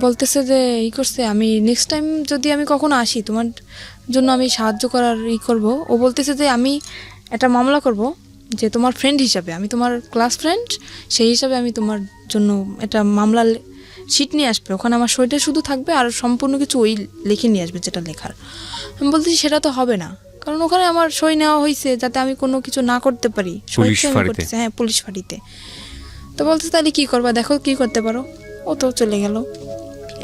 বলতেছে যে করছে আমি নেক্সট টাইম যদি আমি কখনো আসি তোমার জন্য আমি সাহায্য করার করব। ও বলতেছে যে আমি একটা মামলা করব, যে তোমার ফ্রেন্ড হিসাবে, আমি তোমার ক্লাস ফ্রেন্ড সেই হিসাবে আমি তোমার জন্য একটা মামলা শিট নিয়ে আসবে, ওখানে আমার সইটা শুধু থাকবে আর সম্পূর্ণ কিছু ওই লিখে নিয়ে আসবে যেটা লেখার। আমি বলতেছি সেটা তো হবে না, কারণ ওখানে আমার সই নেওয়া হয়েছে যাতে আমি কোনো কিছু না করতে পারি। হ্যাঁ পুলিশ ফাঁড়িতে। তো বলতেছে তাহলে কী করবা, দেখো কী করতে পারো। ও তো চলে গেল।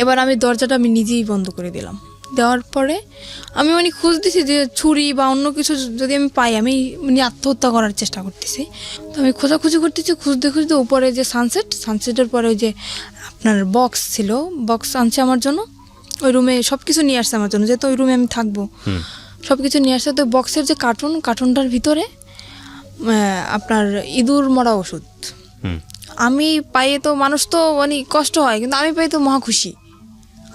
এবার আমি দরজাটা আমি নিজেই বন্ধ করে দিলাম। দেওয়ার পরে আমি খুঁজতেছি যে ছুরি বা অন্য কিছু যদি আমি পাই, আমি আত্মহত্যা করার চেষ্টা করতেছি। তো আমি খোঁজাখুঁজি করতেছি, খুঁজতে খুঁজতে উপরে যে সানসেটের পরে ওই যে আপনার বক্স ছিল, বক্স আনছে আমার জন্য, ওই রুমে সব কিছু নিয়ে আসছে আমার জন্য, যেহেতু ওই রুমে আমি থাকবো, সব কিছু নিয়ে আসছে। তো বক্সের যে কার্টুনটার ভিতরে আপনার ইঁদুর মরা ওষুধ। আমি পাইয়ে তো মানুষ তো কষ্ট হয়, কিন্তু আমি পাই তো মহা খুশি।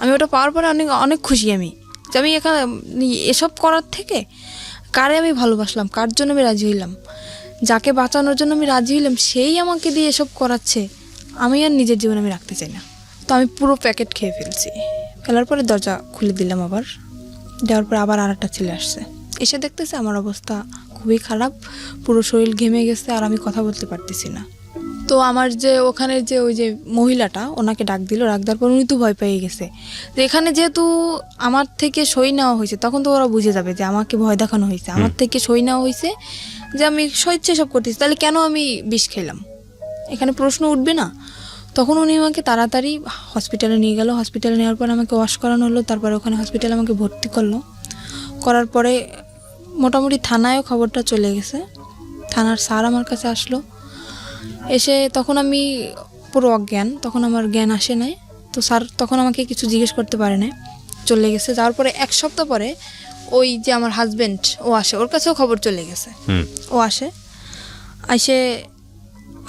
আমি ওটা পাওয়ার পরে অনেক অনেক খুশি আমি, যে আমি এখানে এসব করার থেকে কারে আমি ভালোবাসলাম, কার জন্য আমি রাজি হইলাম, যাকে বাঁচানোর জন্য আমি রাজি হইলাম সেই আমাকে দিয়ে এসব করাচ্ছে, আমি আর নিজের জীবন আমি রাখতে চাই না। তো আমি পুরো প্যাকেট খেয়ে ফেলার পরে দরজা খুলে দিলাম। আবার দেওয়ার পরে আবার আর একটা ছেলে আসছে, এসে দেখতেছে আমার অবস্থা খুবই খারাপ, পুরো শরীর ঘেমে গেছে আর আমি কথা বলতে পারতেছি না। তো আমার যে ওখানের যে ওই যে মহিলাটা ওনাকে ডাক দেওয়ার পর উনি তো ভয় পেয়ে গেছে যে এখানে যেহেতু আমার থেকে সই নেওয়া হয়েছে, তখন তো ওরা বুঝে যাবে যে আমাকে ভয় দেখানো হয়েছে, আমার থেকে সই নেওয়া হয়েছে যে আমি স্বেচ্ছায় সব করতেছি, তাহলে কেন আমি বিষ খেলাম, এখানে প্রশ্ন উঠবে না। তখন উনি আমাকে তাড়াতাড়ি হসপিটালে নিয়ে গেল। হসপিটালে নেওয়ার পর আমাকে ওয়াশ করানো হলো, তারপরে ওখানে হসপিটালে আমাকে ভর্তি করার পরে মোটামুটি থানায়ও খবরটা চলে গেছে। থানার স্যার আমার কাছে আসলো, এসে তখন আমি পুরো অজ্ঞান, তখন আমার জ্ঞান আসে নাই। তো স্যার তখন আমাকে কিছু জিজ্ঞেস করতে পারে না, চলে গেছে। যাওয়ার পরে 1 সপ্তাহ পরে ওই যে আমার হাজব্যান্ড ও আসে, ওর কাছেও খবর চলে গেছে। ও আসে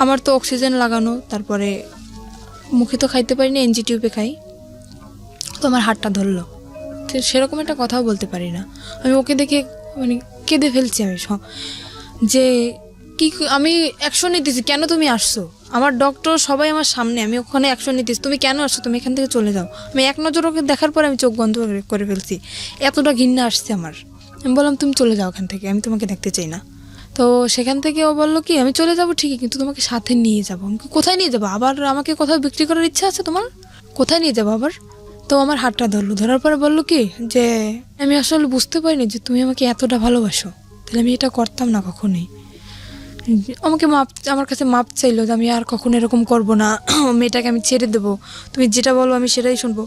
আমার তো অক্সিজেন লাগানো, তারপরে মুখে তো খাইতে পারি না, এনজি টিউবে খাই। তো আমার হাতটা ধরলো, সেরকম একটা কথাও বলতে পারি না। আমি ওকে দেখে কেঁদে ফেলছি আমি, যে কি আমি অ্যাকশন নিতেছি, কেন তুমি আসছো, আমার ডক্টর সবাই আমার সামনে, আমি ওখানে অ্যাকশন নিতেছি, তুমি কেন আসছো, তুমি এখান থেকে চলে যাও। আমি এক নজর ওকে দেখার পরে আমি চোখ বন্ধ করে ফেলছি, এতটা ঘৃণা আসছে আমার। আমি বললাম তুমি চলে যাও এখান থেকে, আমি তোমাকে দেখতে চাই না। তো সেখান থেকে ও বললো কি আমি চলে যাবো ঠিকই, কিন্তু তোমাকে সাথে নিয়ে যাবো। আমি কোথায় নিয়ে যাবো, আবার আমাকে কোথাও বিক্রি করার ইচ্ছা আছে তোমার, কোথায় নিয়ে যাবো আবার? তো আমার হাতটা ধরার পরে বললো কি যে আমি আসলে বুঝতে পারিনি যে তুমি আমাকে এতটা ভালোবাসো, তাহলে আমি এটা করতাম না কখনোই। আমাকে আমার কাছে মাপ চাইলো যে আমি আর কখনো এরকম করবো না, মেয়েটাকে আমি ছেড়ে দেবো, তুমি যেটা বলবো আমি সেটাই শুনবো।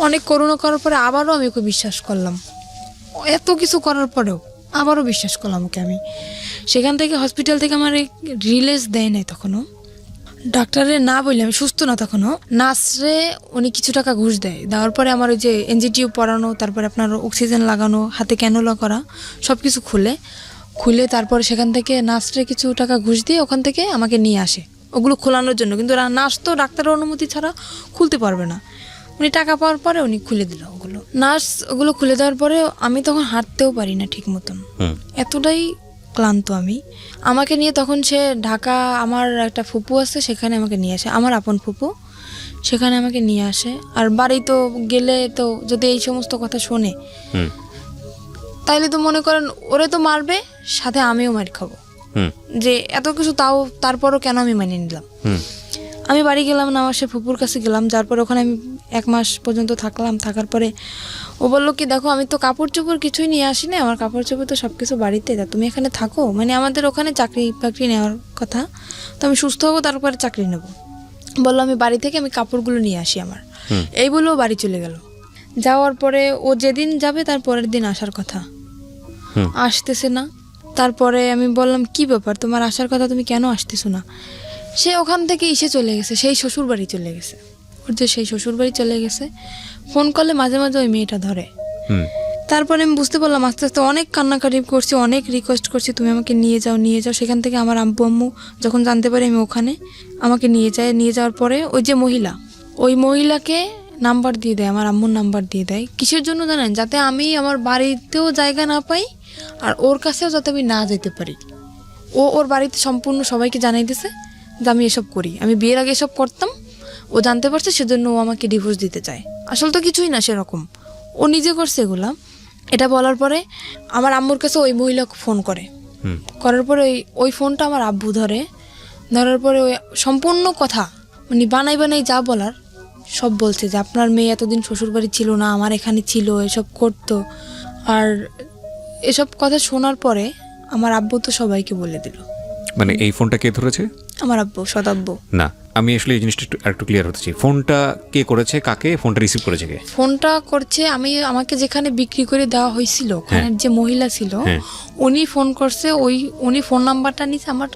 অনেক করুণা করার পরে আবারও আমি ওকে বিশ্বাস করলাম, এত কিছু করার পরেও আবারও বিশ্বাস করলাম ওকে আমি। সেখান থেকে হসপিটাল থেকে আমার রিলিজ দেয় নাই তখনও, ডাক্তারে না বললে আমি সুস্থ না তখনও। নার্সরে উনি কিছু টাকা ঘুষ দেওয়ার পরে আমার ওই যে এনজিটিউ পরানো, তারপরে আপনার অক্সিজেন লাগানো, হাতে ক্যানোলা করা, সব কিছু খুলে তারপরে সেখান থেকে নার্সরে কিছু টাকা ঘুষ দিয়ে ওখান থেকে আমাকে নিয়ে আসে ওগুলো খোলানোর জন্য, কিন্তু নার্স তো ডাক্তারের অনুমতি ছাড়া খুলতে পারবে না। উনি টাকা পাওয়ার পরে উনি খুলে দিল ওগুলো। নার্স ওগুলো খুলে দেওয়ার পরে আমি তখন হাঁটতেও পারি না ঠিক মতন, এতটাই ক্লান্ত আমি। আমাকে নিয়ে তখন সে ঢাকা, আমার একটা ফুপু আছে সেখানে আমাকে নিয়ে আসে, আমার আপন ফুপু, সেখানে আমাকে নিয়ে আসে। আর বাড়ি তো গেলে তো যদি এই সমস্ত কথা শোনে তাইলে তো মনে করেন ওরে তো মারবে, সাথে আমিও মার খাবো। যে এত কিছু তাও তারপরও কেন আমি মেনে নিলাম। আমি বাড়ি গেলাম না, আমার সে ফুপুর কাছে গেলাম, যার পরে ওখানে আমি 1 মাস পর্যন্ত থাকলাম। থাকার পরে ও বললো কি, দেখো আমি তো কাপড় চোপড় কিছুই নিয়ে আসি না, আমার কাপড় চোপড় তো সব কিছু বাড়িতে, তা তুমি এখানে থাকো, মানে আমাদের ওখানে চাকরি বাকরি নেওয়ার কথা, তো আমি সুস্থ হবো তারপরে চাকরি নেব। বললো আমি বাড়ি থেকে আমি কাপড়গুলো নিয়ে আসি আমার, এই বলেও বাড়ি চলে গেল। যাওয়ার পরে ও যেদিন যাবে তার পরের দিন আসার কথা, আসতেছে না। তারপরে আমি বললাম কি ব্যাপার, তোমার আসার কথা, তুমি কেন আসতেছো না? সে ওখান থেকে এসে চলে গেছে, সেই শ্বশুর বাড়ি চলে গেছে, ওর যে সেই শ্বশুর বাড়ি চলে গেছে। ফোন করলে মাঝে মাঝে ওই মেয়েটা ধরে। তারপরে আমি বুঝতে পারলাম আস্তে আস্তে, অনেক কান্নাকাটি করছি, অনেক রিকোয়েস্ট করছি তুমি আমাকে নিয়ে যাও নিয়ে যাও। সেখান থেকে আমার আব্বু আম্মু যখন জানতে পারি আমি ওখানে, আমাকে নিয়ে যায়। নিয়ে যাওয়ার পরে ওই যে মহিলা, ওই মহিলাকে নাম্বার দিয়ে দেয়, আমার আম্মুর নাম্বার দিয়ে দেয়। কিসের জন্য জানেন? যাতে আমি আমার বাড়িতেও জায়গা না পাই আর ওর কাছেও যাতে আমি না যেতে পারি। ও ওর বাড়িতে সম্পূর্ণ সবাইকে জানাই দিছে যে আমি এসব করি, আমি বিয়ের আগে এসব করতাম, ও জানতে পারছে, সেজন্য ও আমাকে ডিভোর্স দিতে চায়। আসলে তো কিছুই না সেরকম, ও নিজে করছে এগুলা। এটা বলার পরে আমার আম্মুর কাছে ওই মহিলা ফোন করে, করার পরে ওই ফোনটা আমার আব্বু ধরে। ধরার পরে ওই সম্পূর্ণ কথা মানে বানাই বানাই যা বলার সব বলছে, যে আপনার মেয়ে এতদিন শ্বশুরবাড়ি ছিল না, আমার এখানে ছিল, এসব করতো। আর এসব কথা শোনার পরে আমার আব্বু তো সবাইকে বলে দিল। মানে এই ফোনটা কে ধরেছে? আমার আব্বু, সদাব্বু। না, আমি আসলে এই জিনিসটা একটু ক্লিয়ার হতে চাই। ফোনটা কে করেছে, কাকে ফোনটা রিসিভ করেছে কে? ফোনটা করছে আমাকে যেখানে বিক্রি করে দেওয়া হয়েছিল, ওখানে যে মহিলা ছিল উনি ফোন করছে। উনি ফোন নাম্বারটা নিছে আমার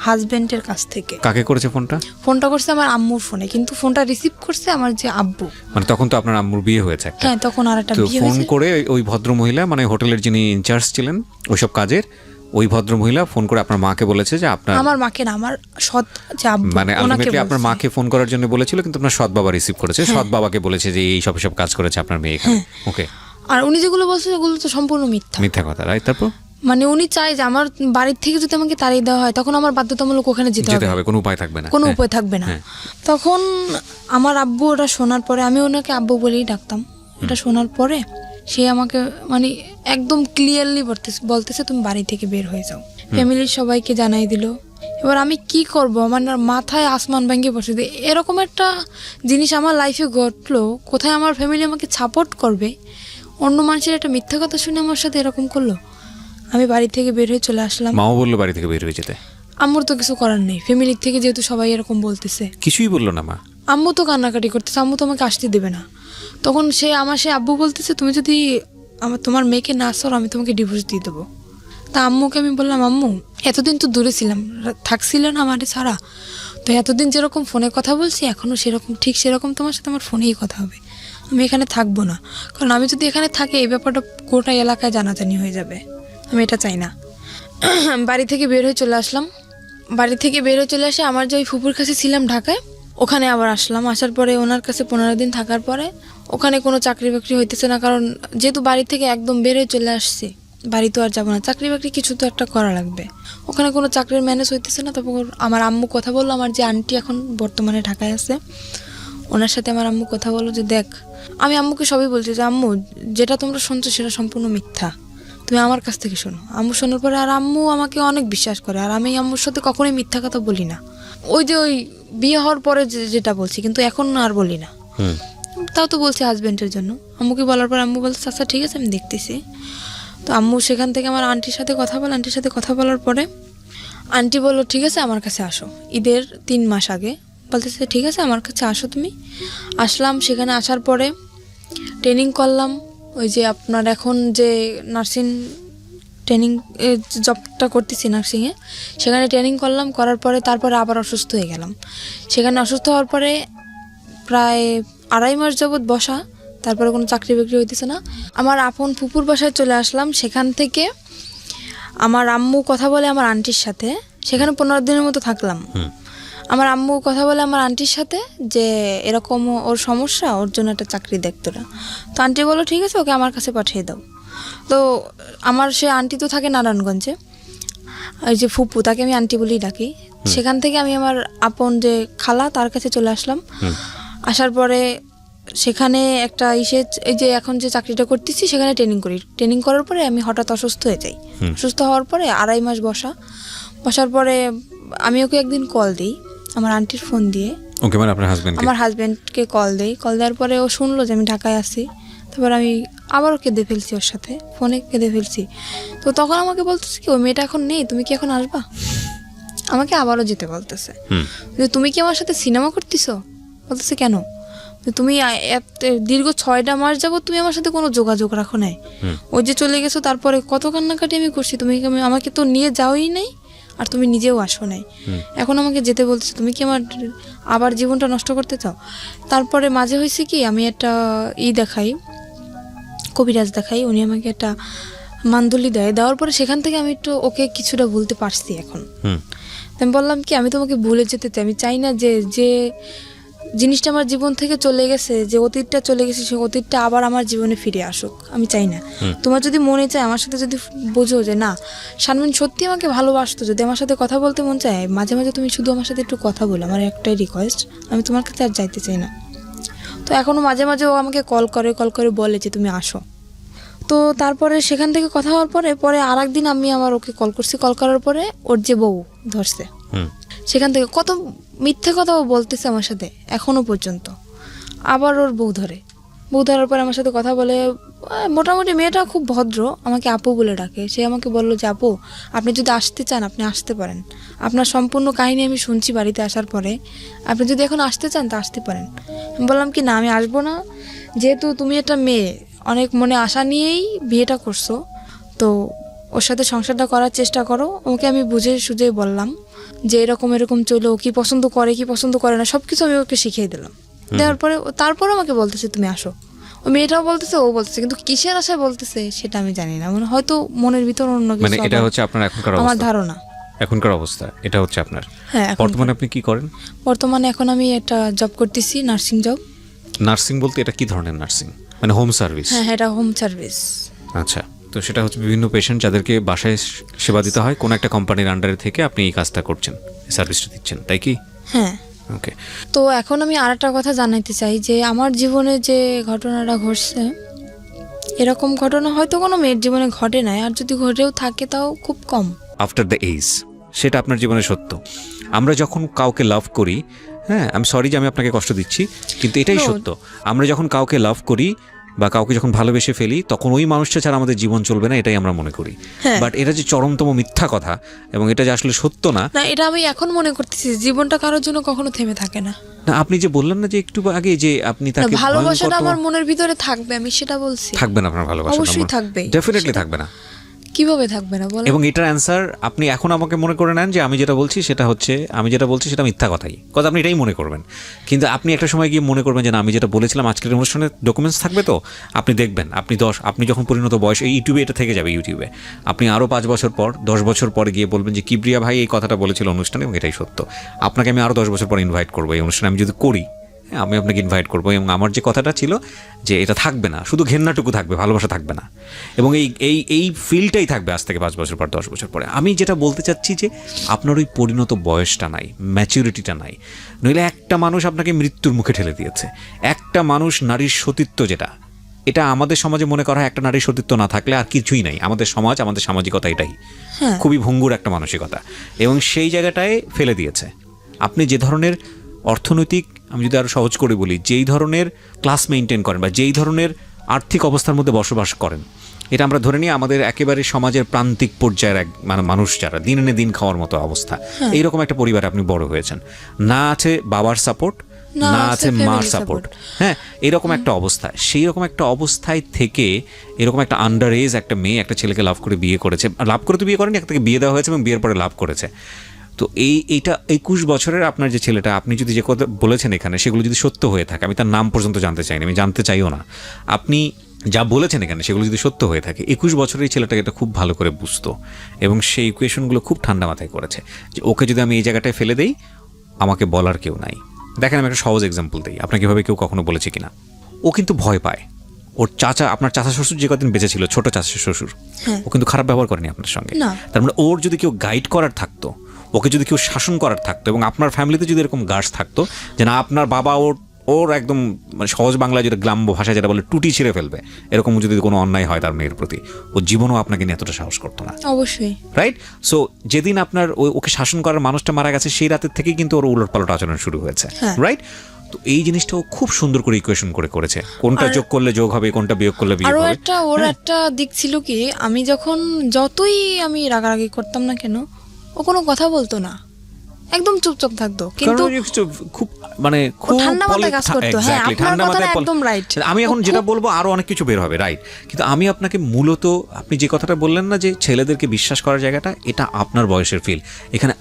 হাজবেন্ডের কাছ থেকে। কাকে করেছে ফোনটা? ফোনটা করছে আমার আম্মুর ফোনে, কিন্তু ফোনটা রিসিভ করছে আমার যে আব্বু। মানে তখন তো আপনার আম্মুর বিয়ে হয়েছে একটা। হ্যাঁ, তখন আর একটা বিয়ে ফোন হয়েছে। করে ওই ভদ্র মহিলা, মানে হোটেলের যিনি ইনচার্জ ছিলেন ওইসব কাজের, ওই ভদ্র মহিলা ফোন করে আপনার মাকে বলেছে যে আপনার, আমার মাকে না, আমার সৎ যে আব্বু, মানে আলটিমেটলি আপনার মাকে ফোন করার জন্য বলেছিল, কিন্তু আপনার সৎ বাবা রিসিভ করেছে। সৎ বাবাকে বলেছে যে এই সব কাজ করেছে আপনার মেয়ে এখানে। ওকে। আর উনি যেগুলো বলছে সেগুলো তো সম্পূর্ণ মিথ্যা। মিথ্যা কথা, রাইট? তারপর মানে উনি চায় যে আমার বাড়ির থেকে যদি আমাকে তাড়িয়ে দেওয়া হয় তখন আমার বাধ্যতামূলক ওখানে যেতে হবে, কোনো উপায় থাকবে না, কোনো উপায় থাকবে না। তখন আমার আব্বু ওটা শোনার পরে, আমি ওনাকে আব্বু বলেই ডাকতাম, এটা শোনার পরে সে আমাকে মানে একদম ক্লিয়ারলি বলতেছে তুমি বাড়ি থেকে বের হয়ে যাও। ফ্যামিলির সবাইকে জানাই দিল। এবার আমি কি করব, আমার মাথায় আসমান ভেঙে পড়ছে। এরকম একটা জিনিস আমার লাইফে ঘটলো, কোথায় আমার ফ্যামিলি আমাকে সাপোর্ট করবে, অন্য মানুষের একটা মিথ্যা কথা শুনে আমার সাথে এরকম করলো। আমি বাড়ি থেকে বের হয়ে চলে আসলাম। মাও বললো বাড়ি থেকে বের হয়ে যেতে? আম্মুর তো কিছু করার নেই, ফ্যামিলির থেকে যেহেতু সবাই এরকম বলতেছে। কিছুই বললো না মা? আম্মু তো কান্নাকাটি করতেছে, আম্মু তো আমাকে আসতে দেবে না। তখন সে আব্বু বলতেছে তুমি যদি তোমার মেয়েকে না সর আমি তোমাকে ডিভোর্স দিয়ে দেবো। তা আম্মুকে আমি বললাম, আম্মু এতদিন তো দূরে ছিলাম, থাকছিলেন আমাদের ছাড়া, তো এতদিন যেরকম ফোনে কথা বলছি এখনও সেরকম, ঠিক সেরকম তোমার সাথে আমার ফোনেই কথা হবে, আমি এখানে থাকবো না। কারণ আমি যদি এখানে থাকি এই ব্যাপারটা গোটা এলাকায় জানাজানি হয়ে যাবে, আমি এটা চাই না। বাড়ি থেকে বের হয়ে চলে আসলাম। বাড়ি থেকে বের হয়ে চলে আসে আমার যে ওই ফুপুর কাছে ছিলাম ঢাকায়, ওখানে আবার আসলাম। আসার পরে ওনার কাছে 15 দিন থাকার পরে ওখানে কোনো চাকরি বাকরি হইতেছে না, কারণ যেহেতু বাড়ি থেকে একদম বের হয়ে চলে আসছি, বাড়ি তো আর যাবো না, চাকরি বাকরি কিছু তো একটা করা লাগবে। ওখানে কোনো চাকরির ম্যানেজ হইতেছে না। তারপর আমার আম্মু কথা বললো, আমার যে আন্টি এখন বর্তমানে ঢাকায় আছে ওনার সাথে আমার আম্মু কথা বললো যে দেখ, আমি আম্মুকে সবই বলছি যে আম্মু যেটা তোমরা শুনছো সেটা সম্পূর্ণ মিথ্যা, তুমি আমার কাছ থেকে শোনো। আম্মু শোনার পরে আর আম্মু আমাকে অনেক বিশ্বাস করে, আর আমি আম্মুর সাথে কখনোই মিথ্যা কথা বলি না। ওই বিয়ে হওয়ার পরে যেটা বলছি, কিন্তু এখন আর বলি না। তাও তো বলছি হাজবেন্ডের জন্য। আম্মুকে বলার পর আম্মু বলছে আচ্ছা ঠিক আছে আমি দেখতেছি। তো আম্মু সেখান থেকে আমার আন্টির সাথে কথা বলে, আন্টির সাথে কথা বলার পরে আন্টি বললো ঠিক আছে আমার কাছে আসো। ঈদের 3 মাস আগে বলতেছে ঠিক আছে আমার কাছে আসো তুমি। আসলাম, সেখানে আসার পরে ট্রেনিং করলাম। ওই যে আপনার এখন যে নার্সিং ট্রেনিং জবটা করতেছি নার্সিংয়ে, সেখানে ট্রেনিং করলাম। করার পরে তারপরে আবার অসুস্থ হয়ে গেলাম। সেখানে অসুস্থ হওয়ার পরে প্রায় 2.5 মাস যাবৎ বসা, তারপরে কোনো চাকরি বাকরি হইতেছে না। আমার আপন ফুপুর বাসায় চলে আসলাম। সেখান থেকে আমার আম্মু কথা বলে আমার আন্টির সাথে, সেখানে 15 দিনের মতো থাকলাম। আমার আম্মু কথা বলে আমার আন্টির সাথে যে এরকম ওর সমস্যা, ওর জন্য একটা চাকরি দেখতো না। তো আন্টি বললো ঠিক আছে, ওকে আমার কাছে পাঠিয়ে দাও। তো আমার সে আন্টি তো থাকে নারায়ণগঞ্জে, ওই যে ফুপু, তাকে আমি আন্টি বলেই ডাকি। সেখান থেকে আমি আমার আপন যে খালা, তার কাছে চলে আসলাম। আসার পরে সেখানে একটা এই যে এখন যে চাকরিটা করতেছি সেখানে ট্রেনিং করি। ট্রেনিং করার পরে আমি হঠাৎ অসুস্থ হয়ে যাই। অসুস্থ হওয়ার পরে 2.5 মাস বসার পরে আমি ওকে একদিন কল দিই আমার আন্টির ফোন দিয়ে। ওকে, মানে আপনার হাজবেন্ড? আমার হাজব্যান্ডকে কল দেওয়ার পরে ও শুনলো যে আমি ঢাকায় আছি। তারপর আমি আবারও কেঁদে ফেলছি, ওর সাথে ফোনে কেঁদে ফেলছি। তো তখন আমাকে বলতেছে কি, ওই মেয়েটা এখন নেই, তুমি কি এখন আসবা? আমাকে আবারও যেতে বলতেছে যে তুমি কি আমার সাথে সিনেমা করতেছো? বলতেছে কেন? তুমি দীর্ঘ 6টা মাস যাবো তুমি আমার সাথে কোনো যোগাযোগ রাখো নাই। ওই যে চলে গেছো, তারপরে কত কান্নাকাটি আমি করছি, তুমি আমাকে তো নিয়ে যাওই নাই, আর তুমি নিজেও আসো নাই। এখন আমাকে যেতে বলছো, তুমি কি আমার আবার জীবনটা নষ্ট করতে চাও? তারপরে মাঝে হয়েছে কি, আমি একটা দেখাই, কবিরাজ দেখাই, উনি আমাকে একটা মান্দুলি দেওয়ার পরে সেখান থেকে আমি একটু ওকে কিছুটা ভুলতে পারছি এখন। আমি বললাম কি, আমি তোমাকে ভুলে যেতে চাই, আমি চাই না যে জিনিসটা আমার জীবন থেকে চলে গেছে, যে অতীতটা চলে গেছে, সেই অতীতটা আবার আমার জীবনে ফিরে আসুক, আমি চাই না। তোমার যদি মনে চায় আমার সাথে, যদি বোঝো যে না শারমিন সত্যি আমাকে ভালোবাসতো, যদি আমার সাথে কথা বলতে মন চায়, মাঝে মাঝে তুমি শুধু আমার সাথে একটু কথা বলো, আমার একটাই রিকোয়েস্ট, আমি তোমার কাছে আর যাইতে চাই না। তো এখনও মাঝে মাঝে ও আমাকে কল করে বলে যে তুমি আসো। তো তারপরে সেখান থেকে কথা হওয়ার পরে আর একদিন আমি আবার ওকে কল করছি। কল করার পরে ওর যে বউ ধরছে, সেখান থেকে কত মিথ্যে কথা ও বলতেছে আমার সাথে এখনো পর্যন্ত। আবার ওর বউ ধরার পরে আমার সাথে কথা বলে। মোটামুটি মেয়েটা খুব ভদ্র, আমাকে আপু বলে ডাকে। সে আমাকে বললো যে আপু, আপনি যদি আসতে চান আপনি আসতে পারেন, আপনার সম্পূর্ণ কাহিনী আমি শুনছি বাড়িতে আসার পরে, আপনি যদি এখন আসতে চান তা আসতে পারেন। আমি বললাম কি না, আমি আসবো না, যেহেতু তুমি একটা মেয়ে অনেক মনে আশা নিয়েই বিয়েটা করছো, তো ওর সাথে সংসারটা করার চেষ্টা করো। ওকে আমি বুঝে সুঝে বললাম যে এরকম চলো, কি পছন্দ করে না সব কিছু আমি ওকে শিখিয়ে দিলাম। দেওয়ার পরে তারপর আমাকে বলতেছে তুমি আসো। ও মেয়েটাও বলতেছে, ও বলতেছে, কিন্তু কিসের আশায় বলতেছে সেটা আমি জানি না, মানে হয়তো মনের ভিতর অন্য কিছু। মানে এটা হচ্ছে আপনার এখনকার অবস্থা? আমার ধারণা এখনকার অবস্থা এটা হচ্ছে আপনার। হ্যাঁ। বর্তমানে আপনি কি করেন? বর্তমানে এখন আমি একটা জব করতেছি, নার্সিং জব। নার্সিং বলতে এটা কি ধরনের নার্সিং? মানে হোম সার্ভিস? হ্যাঁ, এটা হোম সার্ভিস। আচ্ছা, তো সেটা হচ্ছে বিভিন্ন পেশেন্ট যাদেরকে বাসায় সেবা দিতে হয়, কোন একটা কোম্পানির আন্ডারে থেকে আপনি এই কাজটা করছেন, সার্ভিসটা দিচ্ছেন, তাই কি? হ্যাঁ। ওকে। তো এখন আমি আর একটা কথা জানাইতে চাই যে আমার জীবনে যে ঘটনাটা ঘটছে, এরকম ঘটনা হয়তো কোনো মেয়ের জীবনে ঘটে নাই, আর যদি ঘটেও থাকে তাও খুব কম। আফটার দ্য এজ, সেটা আপনার জীবনে সত্য। আমরা যখন কাউকে লাভ করি, হ্যাঁ, আমি সরি যে আমি আপনাকে কষ্ট দিচ্ছি, কিন্তু এটাই সত্য। আমরা যখন কাউকে লাভ করি বা কাউকে যখন ভালোবেসে ফেলি, তখন ওই মানুষটা ছাড়া আমাদের জীবন চলবে না, এটাই আমরা মনে করি। বাট এটা যে চরমতম মিথ্যা কথা, এবং এটা যে আসলে সত্য না, এটা আমি এখন মনে করতেছি, জীবনটা কারোর জন্য কখনো থেমে থাকে না। না, আপনি যে বললেন না যে একটু আগে যে আপনি তাকে ভালোবাসাটা আমার মনের ভিতরে থাকবে, আমি সেটা বলছি। থাকবে না আপনার ভালোবাসা? অবশ্যই থাকবে, ডেফিনেটলি থাকবে না। কিভাবে থাকবে না বলেন? এবং এটার অ্যান্সার আপনি এখন আমাকে মনে করে নেন যে আমি যেটা বলছি সেটা মিথ্যা কথাই, কথা আপনি এটাই মনে করবেন। কিন্তু আপনি একটা সময় গিয়ে মনে করবেন যে না, আমি যেটা বলেছিলাম আজকের অনুষ্ঠানে ডকুমেন্টস থাকবে, তো আপনি দেখবেন, আপনি যখন পরিণত বয়স, এই ইউটিউবে এটা থেকে যাবে, ইউটিউবে আপনি আরও 5 বছর পর, 10 বছর পরে গিয়ে বলবেন যে কিবরিয়া ভাই এই কথাটা বলেছিল অনুষ্ঠানে, এবং এটাই সত্য। আপনাকে আমি আরও 10 বছর পর ইনভাইট করবো এই অনুষ্ঠানে, আমি যদি করি, আমি আপনাকে ইনভাইট করবো, এবং আমার যে কথাটা ছিল যে এটা থাকবে না, শুধু ঘেন্নাটুকু থাকবে, ভালোবাসা থাকবে না, এবং এই ফিলটাই থাকবে আজ থেকে 5 বছর পর, 10 বছর পরে। আমি যেটা বলতে চাচ্ছি যে আপনার ওই পরিণত বয়সটা নাই, ম্যাচুরিটিটা নাই, নইলে একটা মানুষ আপনাকে মৃত্যুর মুখে ঠেলে দিয়েছে। একটা মানুষ, নারীর সতীত্ব যেটা, এটা আমাদের সমাজে মনে করা হয় একটা নারীর সতীত্ব না থাকলে আর কিছুই নাই। আমাদের সমাজ, আমাদের সামাজিকতা এটাই, খুবই ভঙ্গুর একটা মানসিকতা, এবং সেই জায়গাটায় ফেলে দিয়েছে। আপনি যে ধরনের অর্থনৈতিক, আমি যদি আরও সহজ করে বলি, যেই ধরনের ক্লাস মেনটেন করেন বা যেই ধরনের আর্থিক অবস্থার মধ্যে বসবাস করেন, এটা আমরা ধরে নিই আমাদের একেবারে সমাজের প্রান্তিক পর্যায়ের মানুষ যারা দিনে দিন খাওয়ার মতো অবস্থা, এইরকম একটা পরিবারে আপনি বড় হয়েছেন, না আছে বাবার সাপোর্ট, না আছে মার সাপোর্ট, হ্যাঁ, এরকম একটা অবস্থা। সেই রকম একটা অবস্থায় থেকে এরকম একটা আন্ডার এজ একটা মেয়ে একটা ছেলেকে লাভ করে বিয়ে করেছে, লাভ করে তো বিয়ে করেনি, একটাকে বিয়ে দেওয়া হয়েছে এবং বিয়ের পরে লাভ করেছে। তো এইটা 21 বছরের আপনার যে ছেলেটা, আপনি যদি যে কথা বলেছেন এখানে সেগুলো যদি সত্য হয়ে থাকে, আমি তার নাম পর্যন্ত জানতে চাইনি, আমি জানতে চাইও না, আপনি যা বলেছেন এখানে সেগুলো যদি সত্য হয়ে থাকে, 21 বছরের এই ছেলেটাকে এটা খুব ভালো করে বুঝতো, এবং সেই ইকুয়েশনগুলো খুব ঠান্ডা মাথায় করেছে যে ওকে যদি আমি এই জায়গাটায় ফেলে দেই, ও আমাকে বলার কেউ নাই। দেখেন আমি একটা সহজ এক্সাম্পল দিই, আপনাকে এভাবে কেউ কখনো বলেছে কিনা। ও কিন্তু ভয় পায়। ওর চাচা, আপনার চাচা শ্বশুর যে কদিন বেঁচে ছিল, ছোট চাচা শ্বশুর, ও কিন্তু খারাপ ব্যবহার করেনি আপনার সঙ্গে। না। তার মানে ওর যদি কেউ গাইড করার থাকতো, ওকে যদি কেউ শাসন করার থাকতো, এবং আপনার ফ্যামিলিতে যদি এরকম গার্ডস থাকতো যে না আপনার বাবা ওর একদম মানে সহজ বাংলায় যেটা গ্রাম্য ভাষায় যেটা বলে টুটি ছিঁড়ে ফেলবে, এরকম যদি কোনো অন্যায় হয় তার মেয়ের প্রতি, ও জীবনও আপনাকে নিয়ে এতটা সাহস করতো না। অবশ্যই। রাইট? সো যেদিন আপনার ওকে শাসন করার মানুষটা মারা গেছে, সেই রাতের থেকেই কিন্তু ওর উলটপালট আচরণ শুরু হয়েছে। রাইট? তো এই জিনিসটাও খুব সুন্দর করে ইকুয়েশন করে করেছে, কোনটা যোগ করলে যোগ হবে, কোনটা বিয়োগ করলে বিয়োগ আরো হবে। একটা ওর একটা দিক ছিল কি, আমি যখন যতই আমি রাগারাগি করতাম না কেন, ও কোনো কথা বলতো না, একদম চুপচাপ থাকতো। কিন্তু খুব মানে খুব ঠান্ডা মাথায় কাজ করতো। হ্যাঁ, আপনার কথাটা একদম রাইট। আমি এখন যেটা বলবো আরো অনেক কিছু বের হবে, রাইট? কিন্তু আমি আপনাকে মূলত, আপনি যে কথাটা বললেন না যে ছেলেদেরকে বিশ্বাস করার জায়গাটা, এটা আপনার বয়সের ফিল। এখানে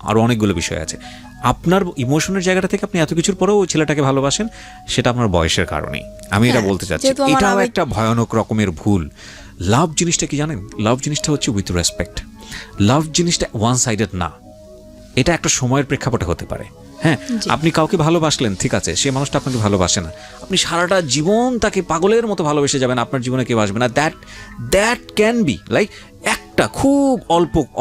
আরো অনেকগুলো বিষয় আছে। আপনার ইমোশনের জায়গাটা থেকে আপনি এত কিছুর পরেও ওই ছেলেটাকে ভালোবাসেন, সেটা আপনার বয়সের কারণেই। আমি এটা বলতে চাচ্ছি, এটাও একটা ভয়ানক রকমের ভুল। লাভ জিনিসটা কি জানেন? লাভ জিনিসটা হচ্ছে উইথ রেসপেক্ট। লাভ জিনিসটা ওয়ান সাইডেড না, এটা একটা সময়ের প্রেক্ষাপটে হতে পারে। হ্যাঁ, আপনি কাউকে ভালোবাসলেন, ঠিক আছে, সে মানুষটা আপনাকে ভালোবাসে না, আপনি সারাটা জীবন তাকে পাগলের মতো ভালোবেসে যাবেন, আপনার জীবনে কেউ আসবে না। দ্যাট ক্যান বি লাইক একটা খুব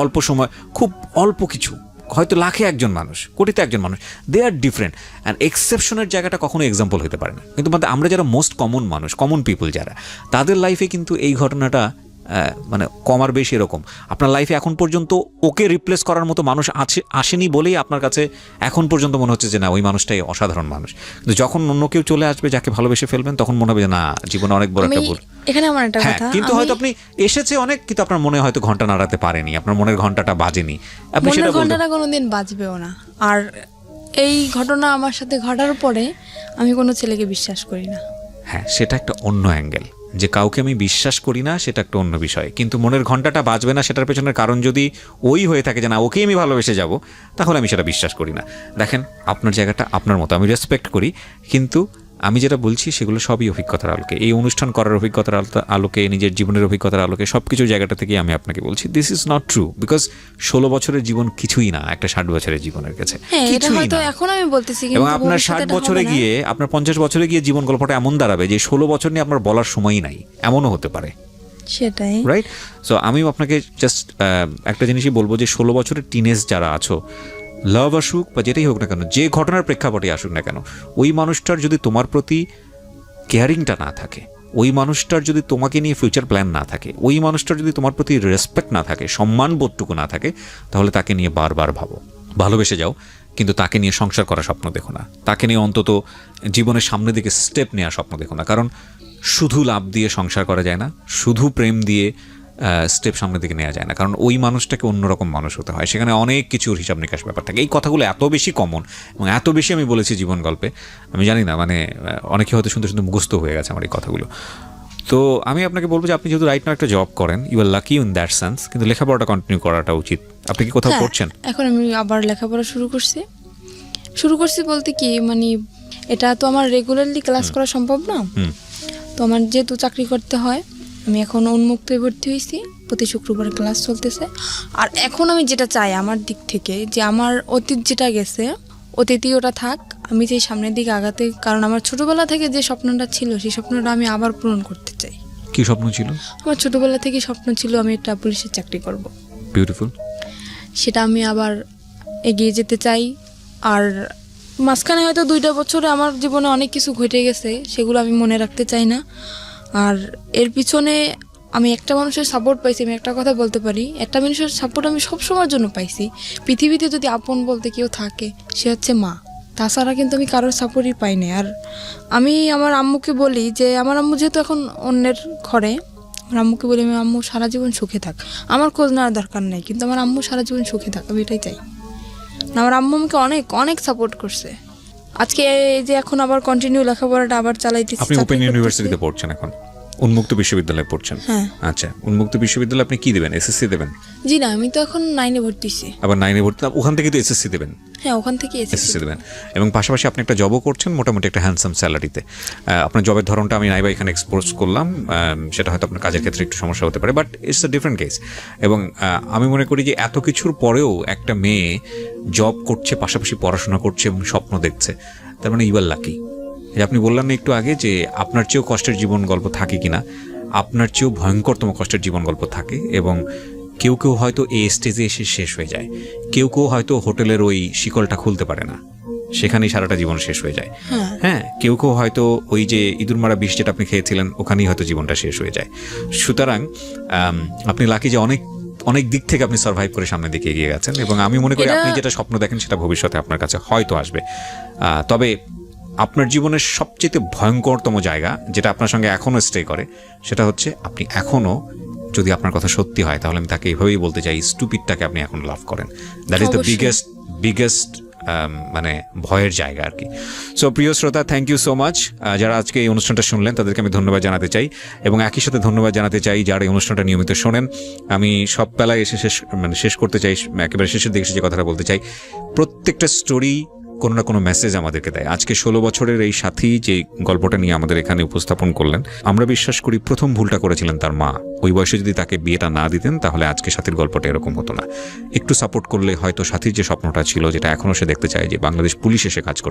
অল্প সময়, খুব অল্প কিছু, হয়তো লাখে একজন মানুষ, কোটিতে একজন মানুষ, দে আর ডিফারেন্ট। অ্যান্ড এক্সেপশনের জায়গাটা কখনো এক্সাম্পল হতে পারে না। কিন্তু আমরা যারা মোস্ট কমন মানুষ, কমন পিপল যারা, তাদের লাইফে কিন্তু এই ঘটনাটা মানে কম আর বেশি এরকম। আপনার লাইফে এখন পর্যন্ত ওকে রিপ্লেস করার মতো মানুষ আসেনি বলেই আপনার কাছে এখন পর্যন্ত মনে হচ্ছে যে না, ওই মানুষটাই অসাধারণ মানুষ। কিন্তু যখন অন্য কেউ চলে আসবে, যাকে ভালোবেসে ফেলবেন, তখন মনে হবে যে না, জীবনে অনেক বড় একটা ভুল। এখানে আমার একটা কথা, কিন্তু হয়তো আপনি এসেছে অনেক, কিন্তু আপনার মনে হয়তো ঘন্টা নাড়াতে পারেনি, আপনার মনের ঘন্টাটা বাজেনি, আপনি সেটা বলতে। ঘন্টাটা কোনোদিন বাজবেও না। আর এই ঘটনা আমার সাথে ঘটার পরে আমি কোনো ছেলেকে বিশ্বাস করি না। হ্যাঁ, সেটা একটা অন্য অ্যাঙ্গেল, যে কাউকে আমি বিশ্বাস করি না, সেটা একটা অন্য বিষয়। কিন্তু মনের ঘন্টাটা বাজবে না, সেটার পেছনের কারণ যদি ওই হয়ে থাকে যে না, ওকেই আমি ভালোবেসে যাব, তাহলে আমি সেটা বিশ্বাস করি না। দেখেন, আপনার জায়গাটা আপনার মতো, আমি রেসপেক্ট করি, কিন্তু আমি যেটা বলছি সেগুলো সবই অভিজ্ঞতার আলোকে, এই অনুষ্ঠান করার অভিজ্ঞতার আলোকে, নিজের জীবনের অভিজ্ঞতার আলোকে, সব কিছু জায়গাটা থেকেই আমি আপনাকে বলছি this is not true. Because 16 বছরের জীবন কিছুই না একটা 60 বছরের জীবনের কাছে, কিছুই না। এখন আমি বলতেছি, এবং আপনার 60 বছরে গিয়ে, আপনার 50 বছরে গিয়ে জীবন গল্পটা এমন দাঁড়াবে যে 16 বছর নিয়ে আপনার বলার সময়ই নাই, এমনও হতে পারে। সেটাই, রাইট? সো আমি আপনাকে জাস্ট একটা জিনিসই বলবো যে 16 বছরের টিনেজ যারা আছো, লাভ আসুক বা যেটাই হোক না কেন, যে ঘটনার প্রেক্ষাপটে আসুক না কেন, ওই মানুষটার যদি তোমার প্রতি কেয়ারিংটা না থাকে, ওই মানুষটার যদি তোমাকে নিয়ে ফিউচার প্ল্যান না থাকে, ওই মানুষটার যদি তোমার প্রতি রেসপেক্ট না থাকে, সম্মান বোধটুকু না থাকে, তাহলে তাকে নিয়ে বারবার ভাবো, ভালোবেসে যাও, কিন্তু তাকে নিয়ে সংসার করার স্বপ্ন দেখো না, তাকে নিয়ে অন্তত জীবনের সামনের দিকে স্টেপ নেওয়ার স্বপ্ন দেখো না। কারণ শুধু লাভ দিয়ে সংসার করা যায় না, শুধু প্রেম দিয়ে স্টেপ সামনের দিকে নেওয়া যায় না। কারণ ওই মানুষটাকে অন্যরকম মানুষ হতে হয়, সেখানে অনেক কিছুর হিসাব নিকাশ ব্যাপার থাকে। এই কথাগুলো এত বেশি কমন এবং এত বেশি আমি বলেছি জীবন গল্পে, আমি জানি না, মানে অনেকে হয়তো শুনতে শুনতে মুখস্থ হয়ে গেছে আমার এই কথাগুলো। তো আমি আপনাকে বলবো যে আপনি যেহেতু রাইট নাও একটা জব করেন, you are lucky in that sense, কিন্তু লেখাপড়াটা কন্টিনিউ করাটা উচিত। আপনি কি কোথাও করছেন? এখন আমি আবার লেখাপড়া শুরু করছি বলতে কি, মানে এটা তো আমার রেগুলারলি ক্লাস করা সম্ভব না। তো আমার যেহেতু চাকরি করতে হয়, আমি এখন উন্মুক্ত ভর্তি হয়েছি, প্রতি শুক্রবার ক্লাস চলতেছে। আর এখন আমি যেটা চাই আমার দিক থেকে, যে আমার অতীত যেটা গেছে, অতীতই ওটা থাক, আমি যে সামনের দিকে আগাতে, কারণ আমার ছোটবেলা থেকে যে স্বপ্নটা ছিল, সেই স্বপ্নটা আমি আবার পূরণ করতে চাই। কি স্বপ্ন ছিল? আমার ছোটবেলা থেকে স্বপ্ন ছিল আমি একটা পুলিশের চাকরি করব। বিউটিফুল। সেটা আমি আবার এগিয়ে যেতে চাই। আর মাঝখানে হয়তো 2টা বছরে আমার জীবনে অনেক কিছু ঘটে গেছে, সেগুলো আমি মনে রাখতে চাই না। আর এর পিছনে আমি একটা মানুষের সাপোর্ট পাইছি, আমি একটা কথা বলতে পারি, একটা মানুষের সাপোর্ট আমি সব সময়ের জন্য পাইছি। পৃথিবীতে যদি আপন বলতে কেউ থাকে, সে হচ্ছে মা। তাছাড়া কিন্তু আমি কারোর সাপোর্টই পাই না। আর আমি আমার আম্মুকে বলি যে, আমার আম্মু যেহেতু এখন অন্যের ঘরে, আমার আম্মুকে বলি, আমি আম্মু সারা জীবন সুখে থাক, আমার খোঁজ নেওয়ার দরকার নেই, কিন্তু আমার আম্মু সারা জীবন সুখে থাক, আমি এটাই চাই। আমার আম্মু আমাকে অনেক অনেক সাপোর্ট করছে। আজকে এই যে এখন আবার কন্টিনিউ লেখাপড়াটা আবার চালাইতেছি। আপনি ওপেন ইউনিভার্সিটিতে পড়ছেন এখন? উন্মুক্ত বিশ্ববিদ্যালয়ে পড়ছেন? হ্যাঁ। আচ্ছা, উন্মুক্ত বিশ্ববিদ্যালয়ে আপনি কি দেবেন, এসএসসি দেবেন? জি না, আমি তো এখন 9-এ ভর্তি হয়েছি। আবার 9-এ ভর্তি, ওখান থেকে তো এসএসসি দেবেন? হ্যাঁ, ওখান থেকে এসএসসি দেবেন, এবং পাশাপাশি আপনি একটা জবও করছেন মোটামুটি একটা হ্যান্ডসাম স্যালারিতে। আপনার জবের ধরনটা আমি নাইবা এখানে এক্সপোজ করলাম, সেটা হয়তো আপনার কাজের ক্ষেত্রে একটু সমস্যা হতে পারে, but it's a different case. এবং আমি মনে করি যে এত কিছুর পরেও একটা মেয়ে জব করছে, পাশাপাশি পড়াশোনা করছে এবং স্বপ্ন দেখছে, তার মানে ইউ আর লাকি। আপনি বললেন না একটু আগে যে আপনার চেয়েও কষ্টের জীবন গল্প থাকে কিনা, আপনার চেয়েও ভয়ঙ্করতম কষ্টের জীবন গল্প থাকে, এবং কেউ কেউ হয়তো এই স্টেজে এসে শেষ হয়ে যায়, কেউ কেউ হয়তো হোটেলের ওই শিকলটা খুলতে পারে না, সেখানেই সারাটা জীবন শেষ হয়ে যায়। হ্যাঁ, কেউ কেউ হয়তো ওই যে ইঁদুর মারা বিষ যেটা আপনি খেয়েছিলেন ওখানেই হয়তো জীবনটা শেষ হয়ে যায়। সুতরাং আপনি লাকি যে অনেক অনেক দিক থেকে আপনি সার্ভাইভ করে সামনের দিকে এগিয়ে গেছেন, এবং আমি মনে করি আপনি যেটা স্বপ্ন দেখেন সেটা ভবিষ্যতে আপনার কাছে হয়তো আসবে। তবে আপনার জীবনের সবচেয়ে ভয়ঙ্করতম জায়গা যেটা আপনার সঙ্গে এখনও স্টে করে, সেটা হচ্ছে আপনি এখনও, যদি আপনার কথা সত্যি হয় তাহলে আমি তাকে এভাবেই বলতে চাই, স্টুপিডটাকে আপনি এখন লাভ করেন। দ্যাট ইজ দ্য বিগেস্ট মানে ভয়ের জায়গা আর কি। সো প্রিয় শ্রোতা, থ্যাংক ইউ সো মাচ। যারা আজকে এই অনুষ্ঠানটা শুনলেন তাদেরকে আমি ধন্যবাদ জানাতে চাই, এবং একই সাথে ধন্যবাদ জানাতে চাই যারা এই অনুষ্ঠানটা নিয়মিত শোনেন। আমি সব বেলায় এসে শেষ করতে চাই, একেবারে শেষের দিকে যে কথাটা বলতে চাই, প্রত্যেকটা স্টোরি কোনো না কোনো মেসেজ আমাদেরকে দেয়। আজকে 16 বছরের এই সাথী যে গল্পটা নিয়ে আমাদের এখানে উপস্থাপন করলেন, আমরা বিশ্বাস করি প্রথম ভুলটা করেছিলেন তার মা। ওই বয়সে যদি তাকে বিয়েটা না দিতেন তাহলে আজকে সাথীর গল্পটা এরকম হতো না। একটু সাপোর্ট করলে হয়তো সাথীর যে স্বপ্নটা ছিল, যেটা এখনও সে দেখতে চায়, যে বাংলাদেশ পুলিশ এসে কাজ করতে